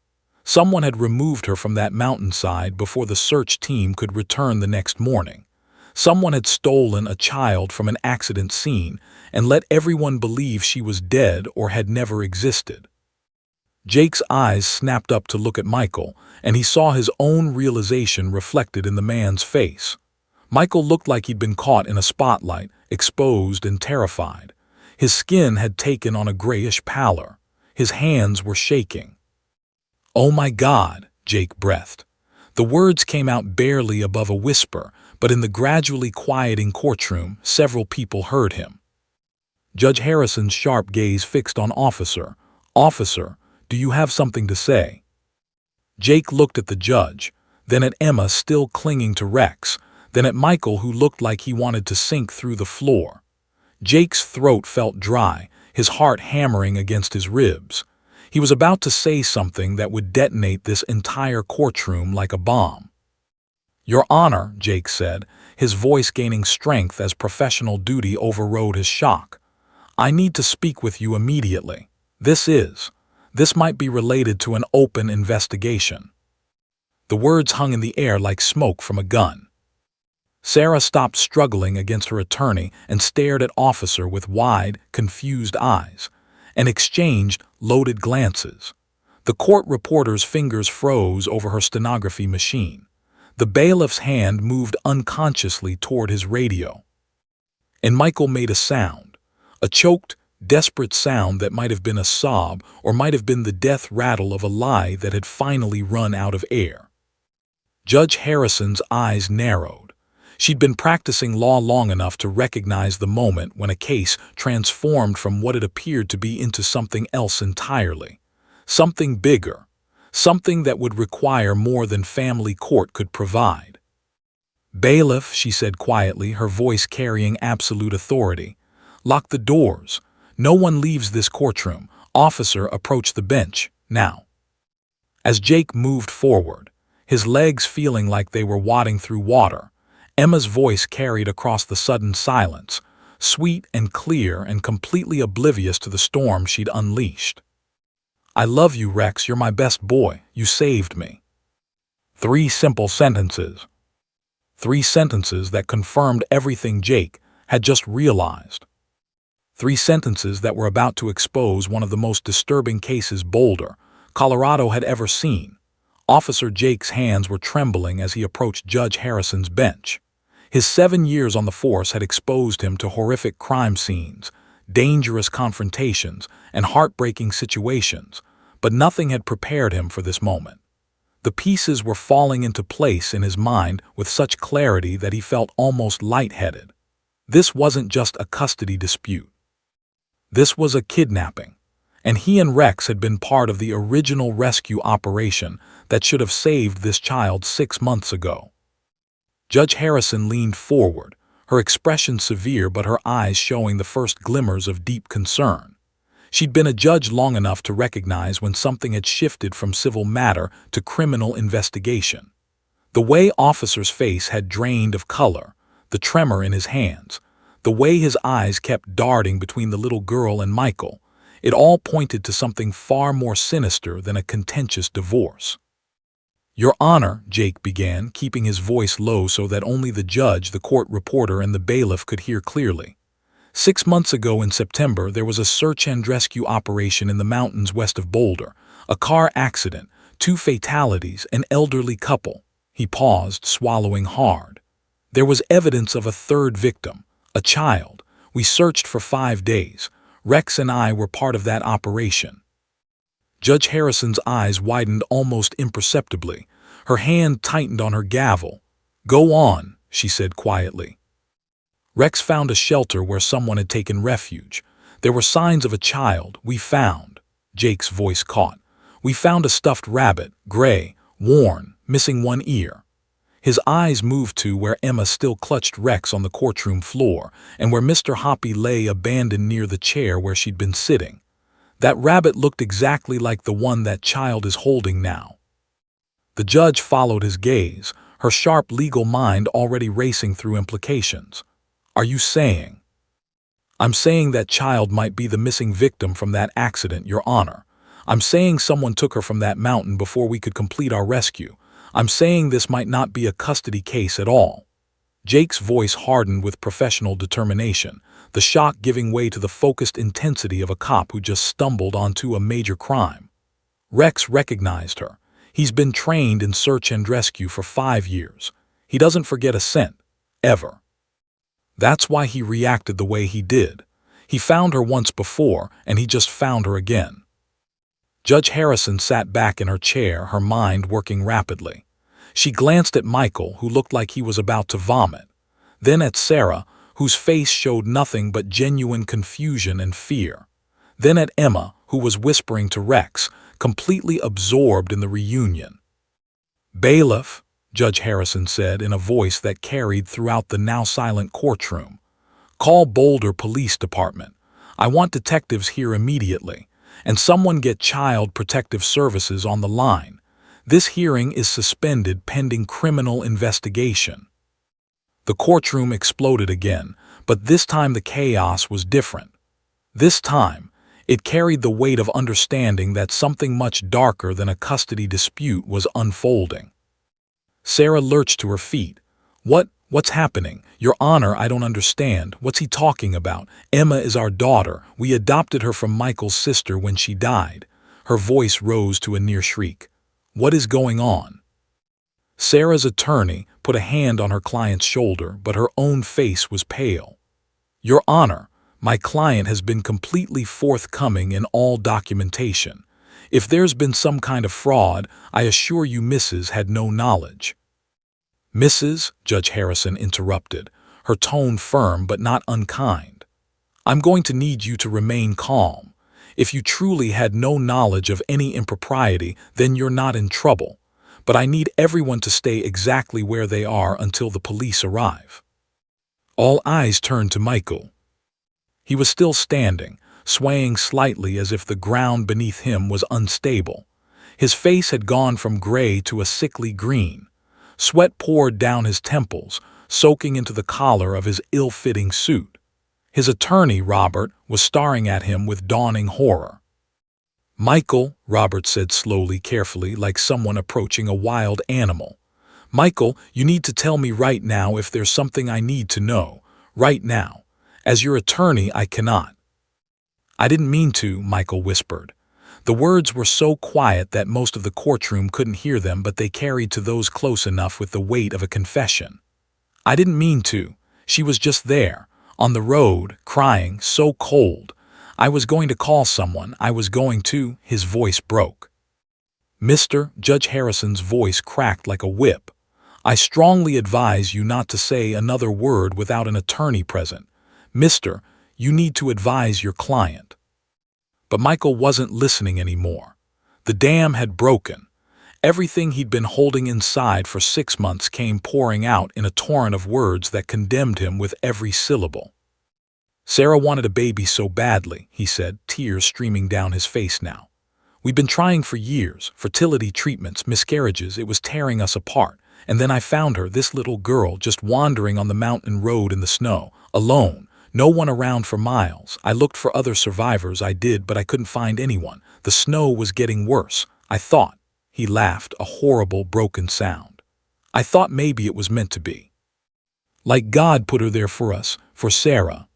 Someone had removed her from that mountainside before the search team could return the next morning. Someone had stolen a child from an accident scene and let everyone believe she was dead or had never existed. Jake's eyes snapped up to look at Michael, and he saw his own realization reflected in the man's face. Michael looked like he'd been caught in a spotlight, exposed and terrified. His skin had taken on a grayish pallor. His hands were shaking. "Oh my God," Jake breathed. The words came out barely above a whisper, but in the gradually quieting courtroom, several people heard him. Judge Harrison's sharp gaze fixed on Officer. "Officer, do you have something to say?" Jake looked at the judge, then at Emma still clinging to Rex, then at Michael who looked like he wanted to sink through the floor. Jake's throat felt dry, his heart hammering against his ribs. He was about to say something that would detonate this entire courtroom like a bomb. "Your Honor," Jake said, his voice gaining strength as professional duty overrode his shock. "I need to speak with you immediately. This might be related to an open investigation." The words hung in the air like smoke from a gun. Sarah stopped struggling against her attorney and stared at Officer with wide, confused eyes, and exchanged loaded glances. The court reporter's fingers froze over her stenography machine. The bailiff's hand moved unconsciously toward his radio. And Michael made a sound, a choked, desperate sound that might have been a sob or might have been the death rattle of a lie that had finally run out of air. Judge Harrison's eyes narrowed. She'd been practicing law long enough to recognize the moment when a case transformed from what it appeared to be into something else entirely. Something bigger. Something that would require more than family court could provide. "Bailiff," she said quietly, her voice carrying absolute authority, "lock the doors. No one leaves this courtroom. Officer, approach the bench, now." As Jake moved forward, his legs feeling like they were wading through water, Emma's voice carried across the sudden silence, sweet and clear and completely oblivious to the storm she'd unleashed. "I love you, Rex. You're my best boy. You saved me." 3 simple sentences. 3 sentences that confirmed everything Jake had just realized. 3 sentences that were about to expose one of the most disturbing cases Boulder, Colorado had ever seen. Officer Jake's hands were trembling as he approached Judge Harrison's bench. His 7 years on the force had exposed him to horrific crime scenes, dangerous confrontations, and heartbreaking situations, but nothing had prepared him for this moment. The pieces were falling into place in his mind with such clarity that he felt almost lightheaded. This wasn't just a custody dispute. This was a kidnapping, and he and Rex had been part of the original rescue operation that should have saved this child 6 months ago. Judge Harrison leaned forward, her expression severe but her eyes showing the first glimmers of deep concern. She'd been a judge long enough to recognize when something had shifted from civil matter to criminal investigation. The way Officer's face had drained of color, the tremor in his hands, The way his eyes kept darting between the little girl and Michael, it all pointed to something far more sinister than a contentious divorce. "Your Honor," Jake began, keeping his voice low so that only the judge, the court reporter, and the bailiff could hear clearly. 6 months ago in September, there was a search and rescue operation in the mountains west of Boulder. A car accident, 2 fatalities, an elderly couple. He paused, swallowing hard. There was evidence of a third victim, a child. We searched for 5 days. Rex and I were part of that operation. Judge Harrison's eyes widened almost imperceptibly. Her hand tightened on her gavel. "Go on," she said quietly. "Rex found a shelter where someone had taken refuge. There were signs of a child. We found—" Jake's voice caught. "We found a stuffed rabbit, gray, worn, missing one ear." His eyes moved to where Emma still clutched Rex on the courtroom floor, and where Mr. Hoppy lay abandoned near the chair where she'd been sitting. "That rabbit looked exactly like the one that child is holding now." The judge followed his gaze, her sharp legal mind already racing through implications. "Are you saying—" "I'm saying that child might be the missing victim from that accident, Your Honor. I'm saying someone took her from that mountain before we could complete our rescue. I'm saying this might not be a custody case at all." Jake's voice hardened with professional determination, the shock giving way to the focused intensity of a cop who just stumbled onto a major crime. "Rex recognized her. He's been trained in search and rescue for 5 years. He doesn't forget a scent. Ever. That's why he reacted the way he did. He found her once before, and he just found her again." Judge Harrison sat back in her chair, her mind working rapidly. She glanced at Michael, who looked like he was about to vomit. Then at Sarah, whose face showed nothing but genuine confusion and fear. Then at Emma, who was whispering to Rex, completely absorbed in the reunion. "Bailiff," Judge Harrison said in a voice that carried throughout the now-silent courtroom, "call Boulder Police Department. I want detectives here immediately. And someone get Child Protective Services on the line. This hearing is suspended pending criminal investigation." The courtroom exploded again, but this time the chaos was different. This time, it carried the weight of understanding that something much darker than a custody dispute was unfolding. Sarah lurched to her feet. What's happening? Your Honor, I don't understand. What's he talking about? Emma is our daughter. We adopted her from Michael's sister when she died." Her voice rose to a near shriek. "What is going on?" Sarah's attorney put a hand on her client's shoulder, but her own face was pale. "Your Honor, my client has been completely forthcoming in all documentation. If there's been some kind of fraud, I assure you Mrs. had no knowledge." "Mrs.?" Judge Harrison interrupted, her tone firm but not unkind. "I'm going to need you to remain calm. If you truly had no knowledge of any impropriety, then you're not in trouble. But I need everyone to stay exactly where they are until the police arrive." All eyes turned to Michael. He was still standing, swaying slightly as if the ground beneath him was unstable. His face had gone from gray to a sickly green. Sweat poured down his temples, soaking into the collar of his ill-fitting suit. His attorney, Robert, was staring at him with dawning horror. "Michael," Robert said slowly, carefully, like someone approaching a wild animal. "Michael, you need to tell me right now if there's something I need to know. Right now. As your attorney, I cannot." "I didn't mean to," Michael whispered. The words were so quiet that most of the courtroom couldn't hear them, but they carried to those close enough with the weight of a confession. "I didn't mean to. She was just there, on the road, crying, so cold. I was going to call someone. I was going to—" His voice broke. "Mr. Judge Harrison's voice cracked like a whip. "I strongly advise you not to say another word without an attorney present. Mister, you need to advise your client." But Michael wasn't listening anymore. The dam had broken. Everything he'd been holding inside for 6 months came pouring out in a torrent of words that condemned him with every syllable. "Sarah wanted a baby so badly," he said, tears streaming down his face now. "We've been trying for years, fertility treatments, miscarriages, it was tearing us apart. And then I found her, this little girl, just wandering on the mountain road in the snow, alone, No one around for miles. I looked for other survivors, I did, but I couldn't find anyone. The snow was getting worse, I thought. He laughed, a horrible, broken sound. I thought maybe it was meant to be. Like God put her there for us, for Sarah.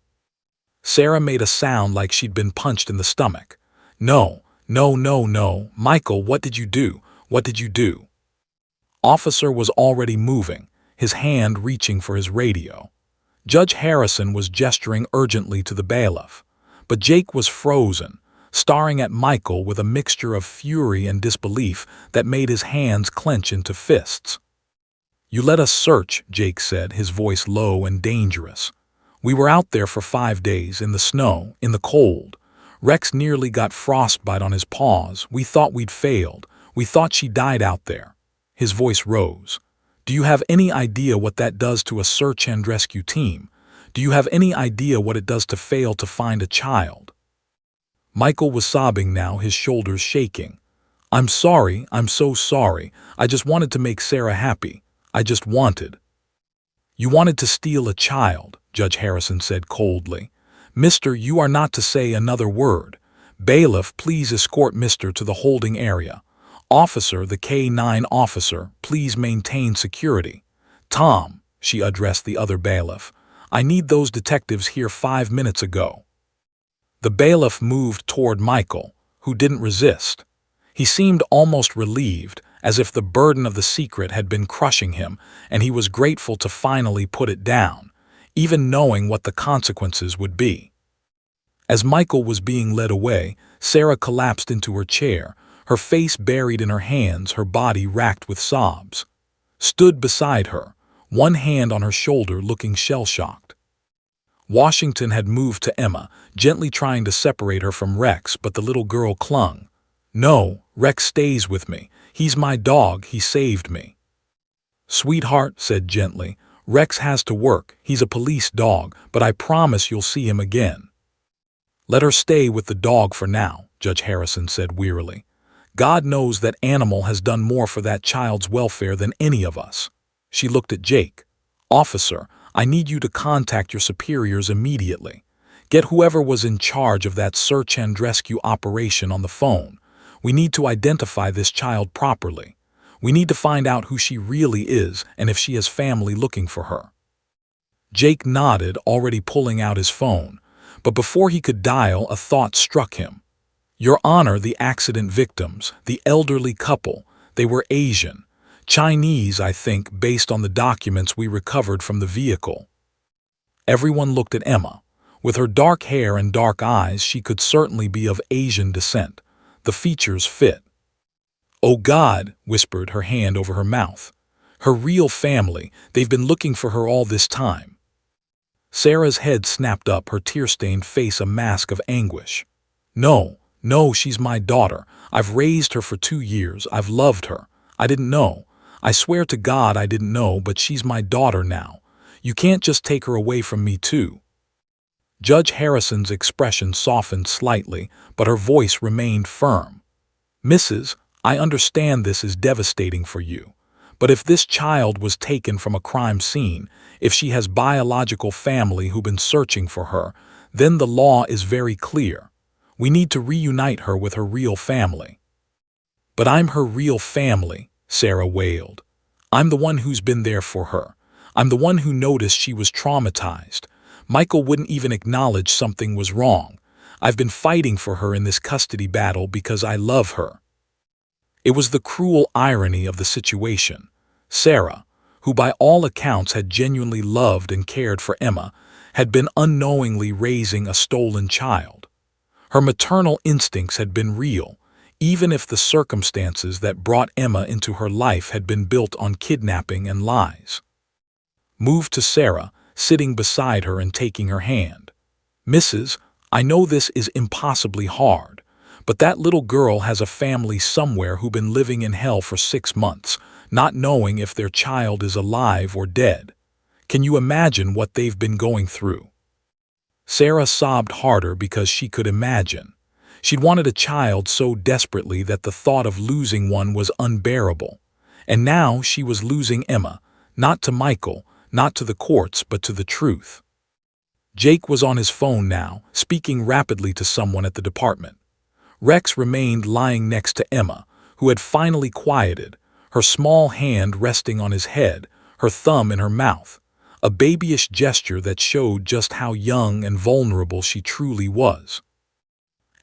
Sarah made a sound like she'd been punched in the stomach. No, no, no, no. Michael, what did you do? What did you do? Officer was already moving, his hand reaching for his radio. Judge Harrison was gesturing urgently to the bailiff, but Jake was frozen, staring at Michael with a mixture of fury and disbelief that made his hands clench into fists. "You let us search," Jake said, his voice low and dangerous. "We were out there for 5 days, in the snow, in the cold. Rex nearly got frostbite on his paws. We thought we'd failed. We thought she died out there." His voice rose. "Do you have any idea what that does to a search and rescue team? Do you have any idea what it does to fail to find a child?" Michael was sobbing now, his shoulders shaking. "I'm sorry, I'm so sorry. I just wanted to make Sarah happy. I just wanted." "You wanted to steal a child," Judge Harrison said coldly. "Mister, you are not to say another word. Bailiff, please escort Mister to the holding area. Officer, the K-9 officer, please maintain security. Tom," she addressed the other bailiff, "I need those detectives here 5 minutes ago." The bailiff moved toward Michael, who didn't resist. He seemed almost relieved, as if the burden of the secret had been crushing him, and he was grateful to finally put it down, even knowing what the consequences would be. As Michael was being led away, Sarah collapsed into her chair, her face buried in her hands, her body racked with sobs. Stood beside her, one hand on her shoulder, looking shell-shocked. Washington had moved to Emma, gently trying to separate her from Rex, but the little girl clung. "No, Rex stays with me. He's my dog, he saved me." "Sweetheart," said gently, "Rex has to work, he's a police dog, but I promise you'll see him again." "Let her stay with the dog for now," Judge Harrison said wearily. "God knows that animal has done more for that child's welfare than any of us." She looked at Jake. "Officer, I need you to contact your superiors immediately. Get whoever was in charge of that search and rescue operation on the phone. We need to identify this child properly. We need to find out who she really is and if she has family looking for her." Jake nodded, already pulling out his phone, but before he could dial, a thought struck him. "Your Honor, the accident victims, the elderly couple, they were Asian. Chinese, I think, based on the documents we recovered from the vehicle." Everyone looked at Emma. With her dark hair and dark eyes, she could certainly be of Asian descent. The features fit. "Oh God," whispered, her hand over her mouth. "Her real family, they've been looking for her all this time." Sarah's head snapped up, her tear-stained face a mask of anguish. "No, no, she's my daughter. I've raised her for 2 years. I've loved her. I didn't know. I swear to God I didn't know, but she's my daughter now. You can't just take her away from me too." Judge Harrison's expression softened slightly, but her voice remained firm. "Mrs., I understand this is devastating for you. But if this child was taken from a crime scene, if she has biological family who've been searching for her, then the law is very clear. We need to reunite her with her real family." "But I'm her real family," Sarah wailed. "I'm the one who's been there for her. I'm the one who noticed she was traumatized. Michael wouldn't even acknowledge something was wrong. I've been fighting for her in this custody battle because I love her." It was the cruel irony of the situation. Sarah, who by all accounts had genuinely loved and cared for Emma, had been unknowingly raising a stolen child. Her maternal instincts had been real, even if the circumstances that brought Emma into her life had been built on kidnapping and lies. Moved to Sarah, sitting beside her and taking her hand. "Mrs., I know this is impossibly hard, but that little girl has a family somewhere who've been living in hell for 6 months, not knowing if their child is alive or dead. Can you imagine what they've been going through?" Sarah sobbed harder because she could imagine. She'd wanted a child so desperately that the thought of losing one was unbearable. And now she was losing Emma, not to Michael, not to the courts, but to the truth. Jake was on his phone now, speaking rapidly to someone at the department. Rex remained lying next to Emma, who had finally quieted, her small hand resting on his head, her thumb in her mouth, a babyish gesture that showed just how young and vulnerable she truly was.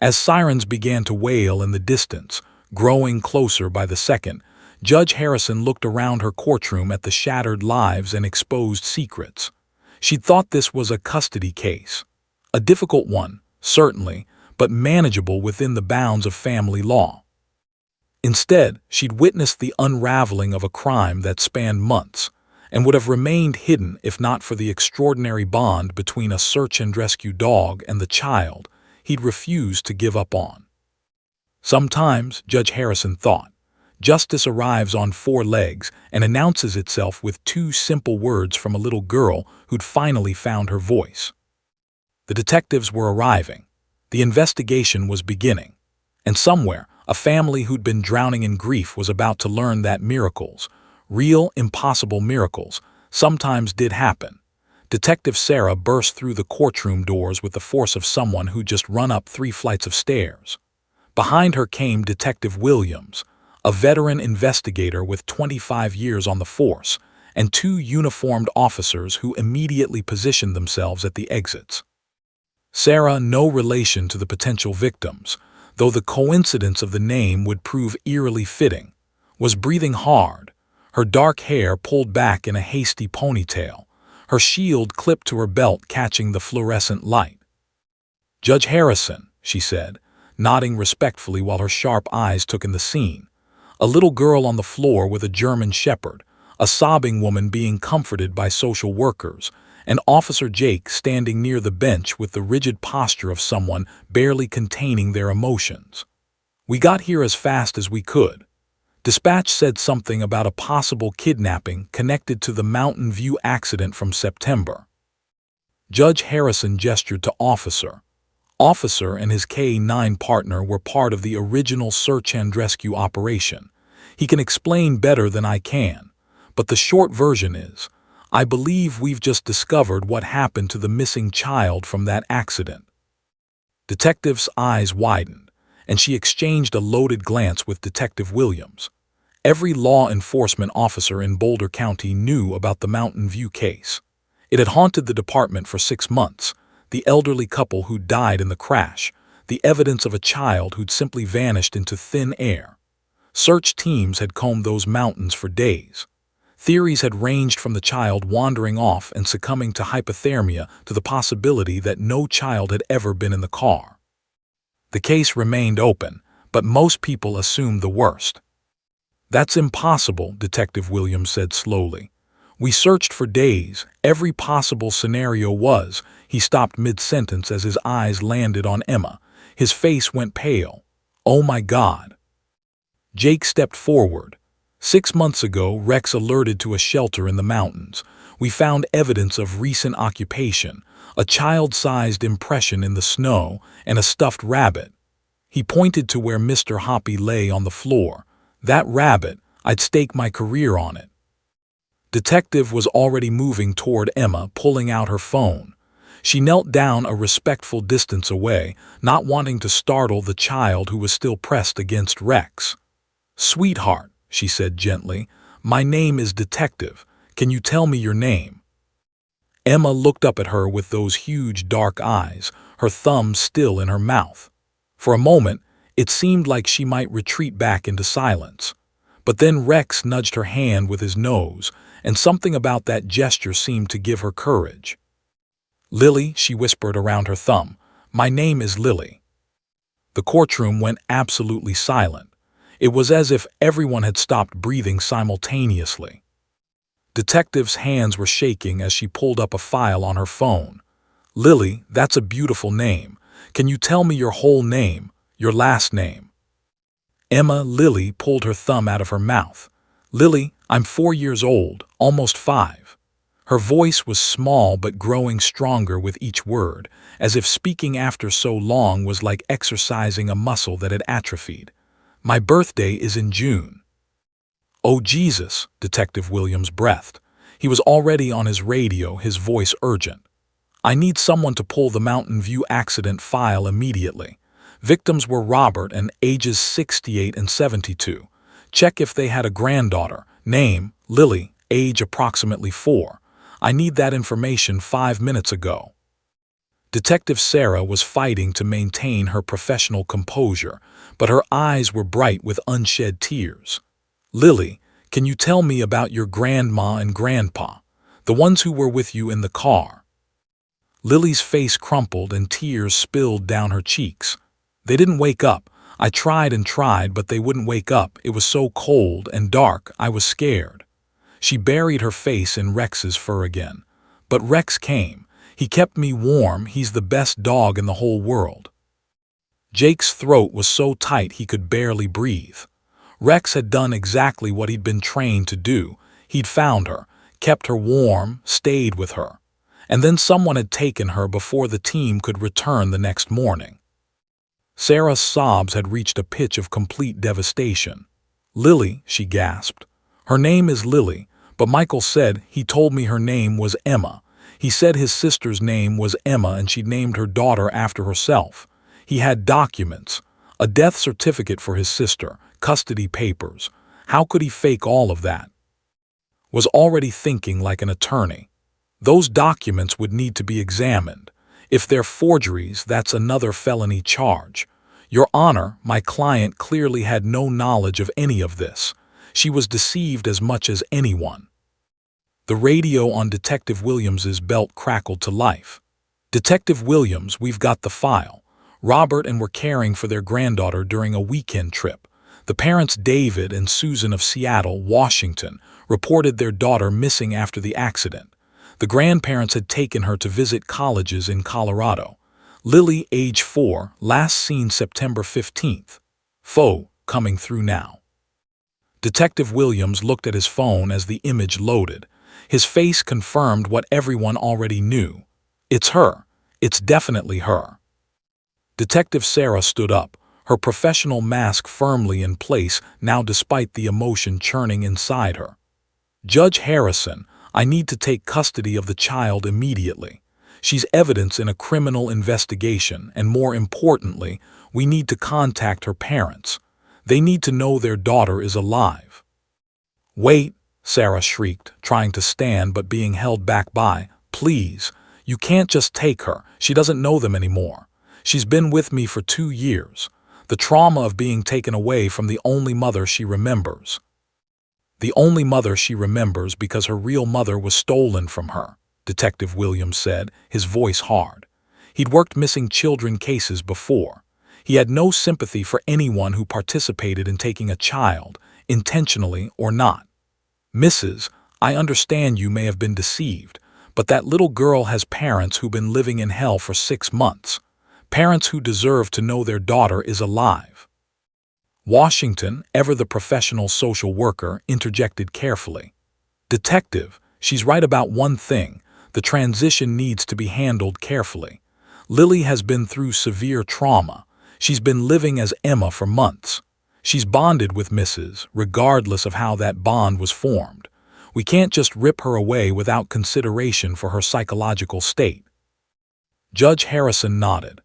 As sirens began to wail in the distance, growing closer by the second, Judge Harrison looked around her courtroom at the shattered lives and exposed secrets. She'd thought this was a custody case. A difficult one, certainly, but manageable within the bounds of family law. Instead, she'd witnessed the unraveling of a crime that spanned months, and would have remained hidden if not for the extraordinary bond between a search and rescue dog and the child he'd refused to give up on. Sometimes, Judge Harrison thought, justice arrives on four legs and announces itself with two simple words from a little girl who'd finally found her voice. The detectives were arriving. The investigation was beginning. And somewhere, a family who'd been drowning in grief was about to learn that miracles, real, impossible miracles, sometimes did happen. Detective Sarah burst through the courtroom doors with the force of someone who'd just run up 3 flights of stairs. Behind her came Detective Williams, a veteran investigator with 25 years on the force, and 2 uniformed officers who immediately positioned themselves at the exits. Sarah, no relation to the potential victims, though the coincidence of the name would prove eerily fitting, was breathing hard, her dark hair pulled back in a hasty ponytail, her shield clipped to her belt catching the fluorescent light. "Judge Harrison," she said, nodding respectfully while her sharp eyes took in the scene. A little girl on the floor with a German shepherd, a sobbing woman being comforted by social workers, and Officer Jake standing near the bench with the rigid posture of someone barely containing their emotions. "We got here as fast as we could. Dispatch said something about a possible kidnapping connected to the Mountain View accident from September." Judge Harrison gestured to Officer. Officer and his K-9 partner were part of the original search and rescue operation. He can explain better than I can, but the short version is, I believe we've just discovered what happened to the missing child from that accident. Detective's eyes widened, and she exchanged a loaded glance with Detective Williams. Every law enforcement officer in Boulder County knew about the Mountain View case. It had haunted the department for 6 months, the elderly couple who died in the crash, the evidence of a child who'd simply vanished into thin air. Search teams had combed those mountains for days. Theories had ranged from the child wandering off and succumbing to hypothermia to the possibility that no child had ever been in the car. The case remained open, but most people assumed the worst. "That's impossible," Detective Williams said slowly. "We searched for days. Every possible scenario was—" He stopped mid-sentence as his eyes landed on Emma. His face went pale. "Oh my God." Jake stepped forward. 6 months ago, Rex alerted to a shelter in the mountains. We found evidence of recent occupation, a child-sized impression in the snow, and a stuffed rabbit. He pointed to where Mr. Hoppy lay on the floor. "That rabbit, I'd stake my career on it." Detective was already moving toward Emma, pulling out her phone. She knelt down a respectful distance away, not wanting to startle the child who was still pressed against Rex. "Sweetheart," she said gently, "my name is Detective. Can you tell me your name?" Emma looked up at her with those huge dark eyes, her thumb still in her mouth. For a moment, it seemed like she might retreat back into silence. But then Rex nudged her hand with his nose, and something about that gesture seemed to give her courage. "Lily," she whispered around her thumb, "my name is Lily." The courtroom went absolutely silent. It was as if everyone had stopped breathing simultaneously. Detective's hands were shaking as she pulled up a file on her phone. "Lily, that's a beautiful name. Can you tell me your whole name, your last name?" Lily pulled her thumb out of her mouth. "Lily, I'm 4 years old, almost 5. Her voice was small but growing stronger with each word, as if speaking after so long was like exercising a muscle that had atrophied. "My birthday is in June." "Oh Jesus," Detective Williams breathed. He was already on his radio, his voice urgent. I need someone to pull the Mountain View accident file immediately. Victims were Robert and ages 68 and 72. Check if they had a granddaughter. Name, Lily, age approximately 4. I need that information 5 minutes ago. Detective Sarah was fighting to maintain her professional composure, but her eyes were bright with unshed tears. Lily, can you tell me about your grandma and grandpa, the ones who were with you in the car? Lily's face crumpled and tears spilled down her cheeks. They didn't wake up. I tried and tried, but they wouldn't wake up. It was so cold and dark, I was scared. She buried her face in Rex's fur again. But Rex came. He kept me warm. He's the best dog in the whole world. Jake's throat was so tight he could barely breathe. Rex had done exactly what he'd been trained to do. He'd found her, kept her warm, stayed with her. And then someone had taken her before the team could return the next morning. Sarah's sobs had reached a pitch of complete devastation. Lily, she gasped. Her name is Lily, but Michael said he told me her name was Emma. He said his sister's name was Emma and she'd named her daughter after herself. He had documents, a death certificate for his sister, custody papers. How could he fake all of that? Was already thinking like an attorney. Those documents would need to be examined. If they're forgeries, that's another felony charge. Your Honor, my client clearly had no knowledge of any of this. She was deceived as much as anyone. The radio on Detective Williams's belt crackled to life. Detective Williams, we've got the file. Robert and were caring for their granddaughter during a weekend trip. The parents David and Susan of Seattle, Washington, reported their daughter missing after the accident. The grandparents had taken her to visit colleges in Colorado. Lily, age 4, last seen September 15th. Foe, coming through now. Detective Williams looked at his phone as the image loaded. His face confirmed what everyone already knew. It's her. It's definitely her. Detective Sarah stood up, her professional mask firmly in place now despite the emotion churning inside her. Judge Harrison, I need to take custody of the child immediately. She's evidence in a criminal investigation, and more importantly, we need to contact her parents. They need to know their daughter is alive. Wait, Sarah shrieked, trying to stand but being held back by, please, you can't just take her. She doesn't know them anymore. She's been with me for 2 years. The trauma of being taken away from the only mother she remembers. The only mother she remembers because her real mother was stolen from her, Detective Williams said, his voice hard. He'd worked missing children cases before. He had no sympathy for anyone who participated in taking a child, intentionally or not. Mrs., I understand you may have been deceived, but that little girl has parents who've been living in hell for 6 months. Parents who deserve to know their daughter is alive. Washington, ever the professional social worker, interjected carefully. Detective, she's right about one thing. The transition needs to be handled carefully. Lily has been through severe trauma. She's been living as Emma for months. She's bonded with Mrs., regardless of how that bond was formed. We can't just rip her away without consideration for her psychological state. Judge Harrison nodded.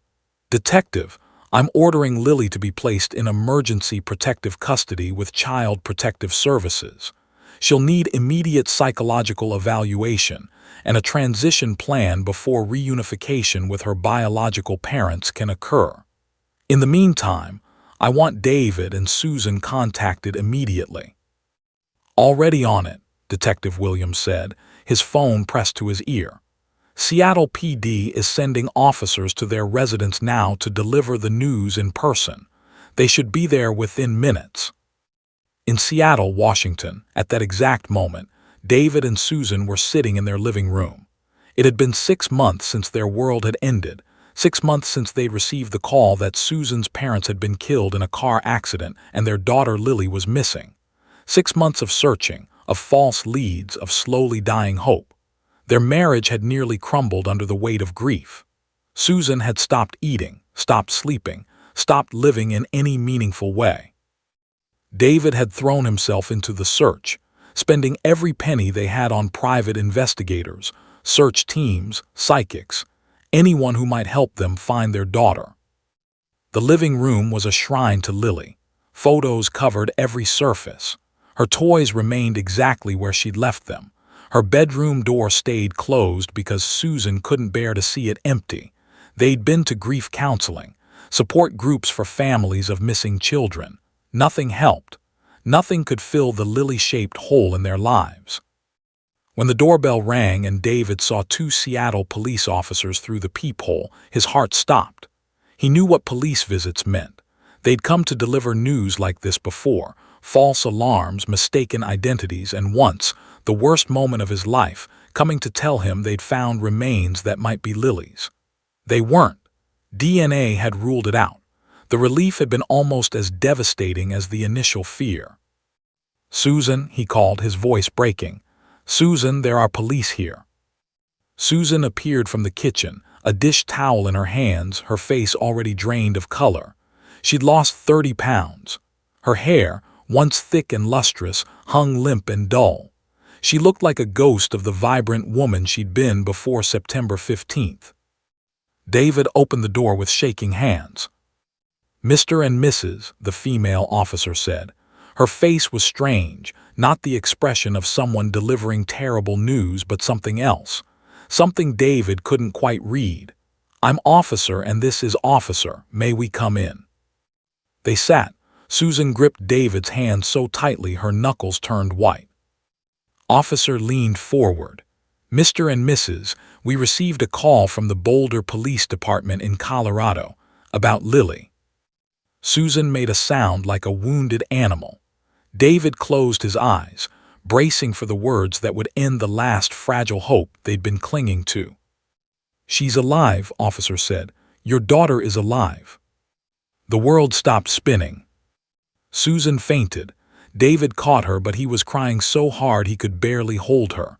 Detective, I'm ordering Lily to be placed in emergency protective custody with Child Protective Services. She'll need immediate psychological evaluation and a transition plan before reunification with her biological parents can occur. In the meantime, I want David and Susan contacted immediately. Already on it, Detective Williams said, his phone pressed to his ear. Seattle PD is sending officers to their residence now to deliver the news in person. They should be there within minutes. In Seattle, Washington, at that exact moment, David and Susan were sitting in their living room. It had been 6 months since their world had ended, 6 months since they'd received the call that Susan's parents had been killed in a car accident and their daughter Lily was missing. 6 months of searching, of false leads, of slowly dying hope. Their marriage had nearly crumbled under the weight of grief. Susan had stopped eating, stopped sleeping, stopped living in any meaningful way. David had thrown himself into the search, spending every penny they had on private investigators, search teams, psychics, anyone who might help them find their daughter. The living room was a shrine to Lily. Photos covered every surface. Her toys remained exactly where she'd left them. Her bedroom door stayed closed because Susan couldn't bear to see it empty. They'd been to grief counseling, support groups for families of missing children. Nothing helped. Nothing could fill the lily-shaped hole in their lives. When the doorbell rang and David saw 2 Seattle police officers through the peephole, his heart stopped. He knew what police visits meant. They'd come to deliver news like this before: false alarms, mistaken identities, and once, the worst moment of his life, coming to tell him they'd found remains that might be Lily's. They weren't. DNA had ruled it out. The relief had been almost as devastating as the initial fear. "Susan," he called, his voice breaking. "Susan, there are police here." Susan appeared from the kitchen, a dish towel in her hands, her face already drained of color. She'd lost 30 pounds. Her hair, once thick and lustrous, hung limp and dull. She looked like a ghost of the vibrant woman she'd been before September 15th. David opened the door with shaking hands. "Mr. and Mrs.," the female officer said. Her face was strange, not the expression of someone delivering terrible news, but something else. Something David couldn't quite read. "I'm Officer and this is Officer. May we come in?" They sat. Susan gripped David's hand so tightly her knuckles turned white. Officer leaned forward. "Mr. and Mrs., we received a call from the Boulder Police Department in Colorado about Lily." Susan made a sound like a wounded animal. David closed his eyes, bracing for the words that would end the last fragile hope they'd been clinging to. "She's alive," officer said. "Your daughter is alive." The world stopped spinning. Susan fainted. David caught her, but he was crying so hard he could barely hold her.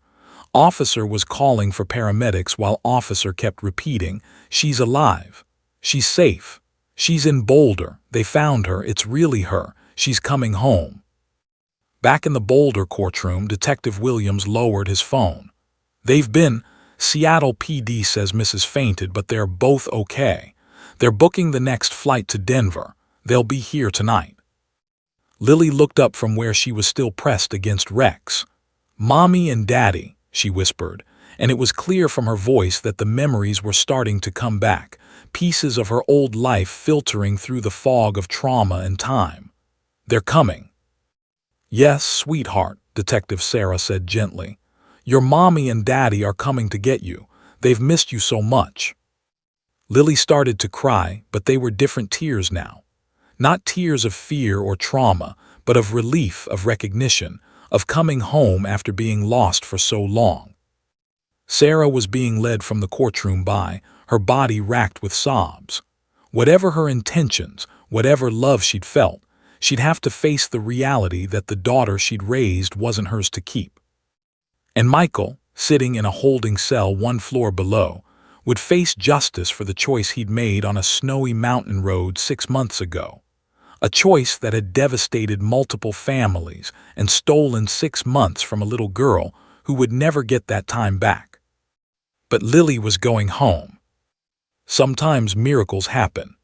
Officer was calling for paramedics while officer kept repeating, "She's alive. She's safe. She's in Boulder. They found her. It's really her. She's coming home." Back in the Boulder courtroom, Detective Williams lowered his phone. "They've been. Seattle PD says Mrs. fainted, but they're both okay. They're booking the next flight to Denver. They'll be here tonight." Lily looked up from where she was still pressed against Rex. "Mommy and Daddy," she whispered, and it was clear from her voice that the memories were starting to come back, pieces of her old life filtering through the fog of trauma and time. "They're coming." "Yes, sweetheart," Detective Sarah said gently. "Your mommy and daddy are coming to get you. They've missed you so much." Lily started to cry, but they were different tears now. Not tears of fear or trauma, but of relief, of recognition, of coming home after being lost for so long. Sarah was being led from the courtroom by, her body racked with sobs. Whatever her intentions, whatever love she'd felt, she'd have to face the reality that the daughter she'd raised wasn't hers to keep. And Michael, sitting in a holding cell 1 floor below, would face justice for the choice he'd made on a snowy mountain road 6 months ago. A choice that had devastated multiple families and stolen 6 months from a little girl who would never get that time back. But Lily was going home. Sometimes miracles happen.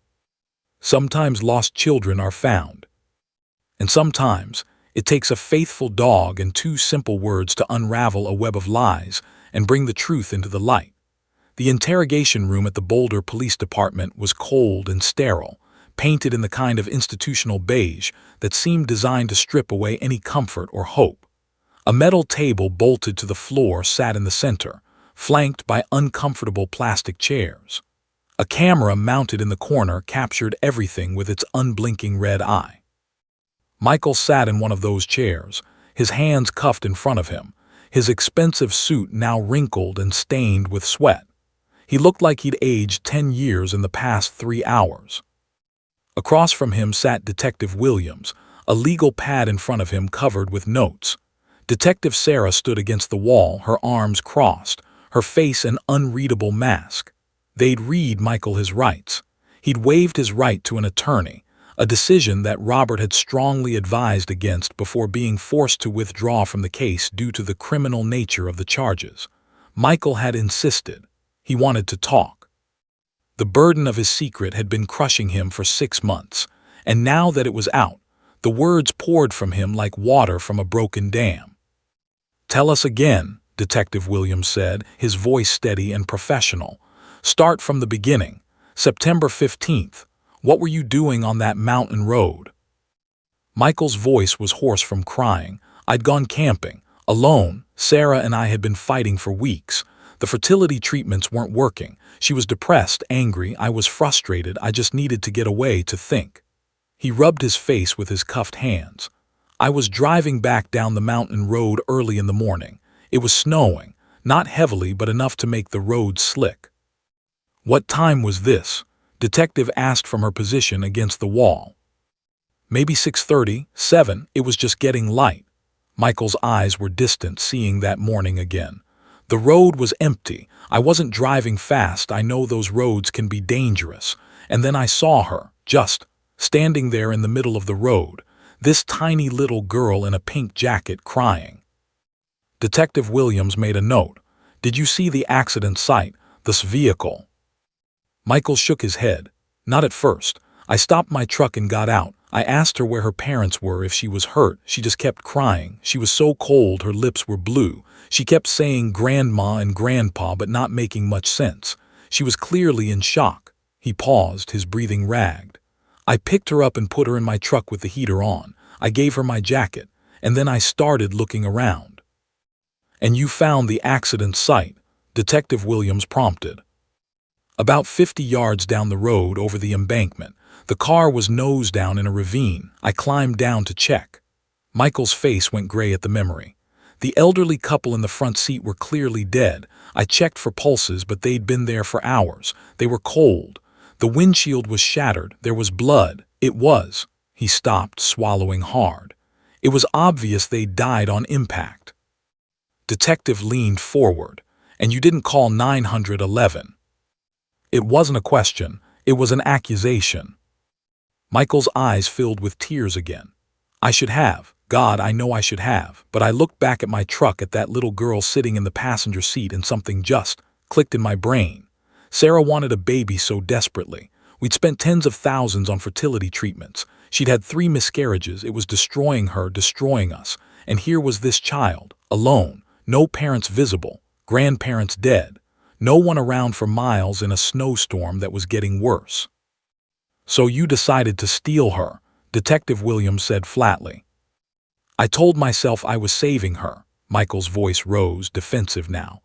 Sometimes lost children are found. And sometimes it takes a faithful dog and 2 simple words to unravel a web of lies and bring the truth into the light. The interrogation room at the Boulder Police Department was cold and sterile, painted in the kind of institutional beige that seemed designed to strip away any comfort or hope. A metal table bolted to the floor sat in the center, flanked by uncomfortable plastic chairs. A camera mounted in the corner captured everything with its unblinking red eye. Michael sat in one of those chairs, his hands cuffed in front of him, his expensive suit now wrinkled and stained with sweat. He looked like he'd aged 10 years in the past 3 hours. Across from him sat Detective Williams, a legal pad in front of him covered with notes. Detective Sarah stood against the wall, her arms crossed, her face an unreadable mask. They'd read Michael his rights. He'd waived his right to an attorney, a decision that Robert had strongly advised against before being forced to withdraw from the case due to the criminal nature of the charges. Michael had insisted. He wanted to talk. The burden of his secret had been crushing him for 6 months, and now that it was out, the words poured from him like water from a broken dam. "Tell us again," Detective Williams said, his voice steady and professional. "Start from the beginning. September 15th. What were you doing on that mountain road?" Michael's voice was hoarse from crying. "I'd gone camping. Alone. Sarah and I had been fighting for weeks. The fertility treatments weren't working. She was depressed, angry, I was frustrated, I just needed to get away to think." He rubbed his face with his cuffed hands. "I was driving back down the mountain road early in the morning. It was snowing, not heavily but enough to make the road slick." "What time was this?" Detective asked from her position against the wall. "Maybe 6:30, 7, it was just getting light." Michael's eyes were distant, seeing that morning again. "The road was empty. I wasn't driving fast, I know those roads can be dangerous. And then I saw her, just standing there in the middle of the road, this tiny little girl in a pink jacket crying." Detective Williams made a note. "Did you see the accident site, this vehicle?" Michael shook his head. "Not at first. I stopped my truck and got out. I asked her where her parents were, if she was hurt. She just kept crying. She was so cold her lips were blue. She kept saying grandma and grandpa but not making much sense. She was clearly in shock." He paused, his breathing ragged. "I picked her up and put her in my truck with the heater on. I gave her my jacket, and then I started looking around." "And you found the accident site?" Detective Williams prompted. "About 50 yards down the road over the embankment. The car was nose down in a ravine. I climbed down to check." Michael's face went gray at the memory. "The elderly couple in the front seat were clearly dead. I checked for pulses, but they'd been there for hours. They were cold. The windshield was shattered. There was blood. It was—" He stopped, swallowing hard. "It was obvious they'd died on impact." Detective leaned forward. "And you didn't call 911? "It wasn't a question. It was an accusation." Michael's eyes filled with tears again. "I should have. God, I know I should have. But I looked back at my truck at that little girl sitting in the passenger seat and something just clicked in my brain. Sarah wanted a baby so desperately. We'd spent tens of thousands on fertility treatments. She'd had 3 miscarriages. It was destroying her, destroying us. And here was this child, alone, no parents visible, grandparents dead, no one around for miles in a snowstorm that was getting worse." "So you decided to steal her," Detective Williams said flatly. "I told myself I was saving her." Michael's voice rose, defensive now.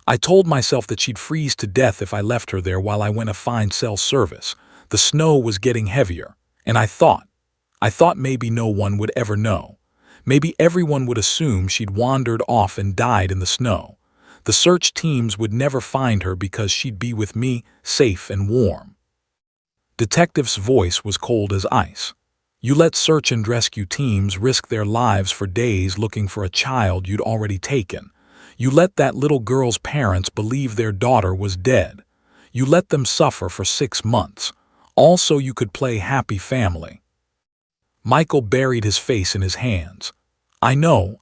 "I told myself that she'd freeze to death if I left her there while I went to find cell service. The snow was getting heavier, and I thought maybe no one would ever know. Maybe everyone would assume she'd wandered off and died in the snow. The search teams would never find her because she'd be with me, safe and warm." Detective's voice was cold as ice. "You let search and rescue teams risk their lives for days looking for a child you'd already taken. You let that little girl's parents believe their daughter was dead. You let them suffer for 6 months, all so you could play happy family." Michael buried his face in his hands. I know,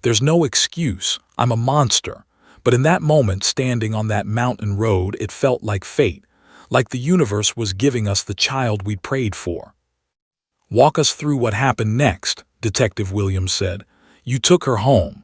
there's no excuse, I'm a monster. But in that moment, standing on that mountain road, it felt like fate, like the universe was giving us the child we'd prayed for." "Walk us through what happened next," Detective Williams said. "You took her home."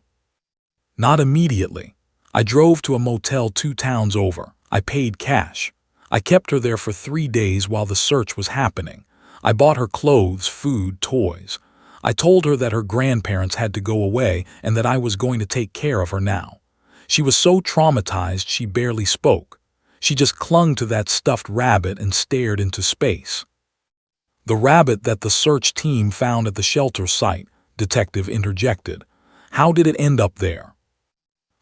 "Not immediately. I drove to a motel 2 towns over. I paid cash. I kept her there for 3 days while the search was happening. I bought her clothes, food, toys. I told her that her grandparents had to go away and that I was going to take care of her now. She was so traumatized she barely spoke. She just clung to that stuffed rabbit and stared into space." "The rabbit that the search team found at the shelter site," Detective interjected. "How did it end up there?"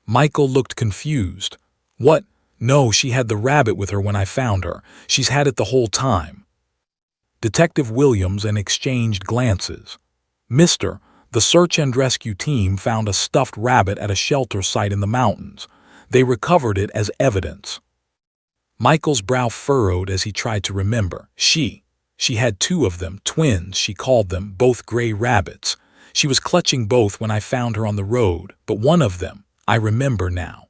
Michael looked confused. "What? No, she had the rabbit with her when I found her. She's had it the whole time." Detective Williams and exchanged glances. "Mister, the search and rescue team found a stuffed rabbit at a shelter site in the mountains. They recovered it as evidence." Michael's brow furrowed as he tried to remember. She had 2 of them, twins, she called them, both gray rabbits. She was clutching both when I found her on the road, but one of them, I remember now.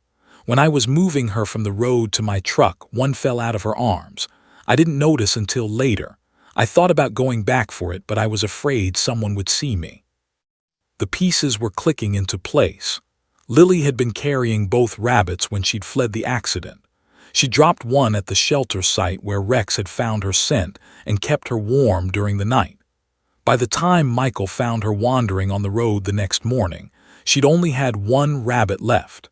When I was moving her from the road to my truck, one fell out of her arms. I didn't notice until later. I thought about going back for it, but I was afraid someone would see me. The pieces were clicking into place. Lily had been carrying both rabbits when she'd fled the accident. She dropped one at the shelter site where Rex had found her scent and kept her warm during the night. By the time Michael found her wandering on the road the next morning, she'd only had one rabbit left.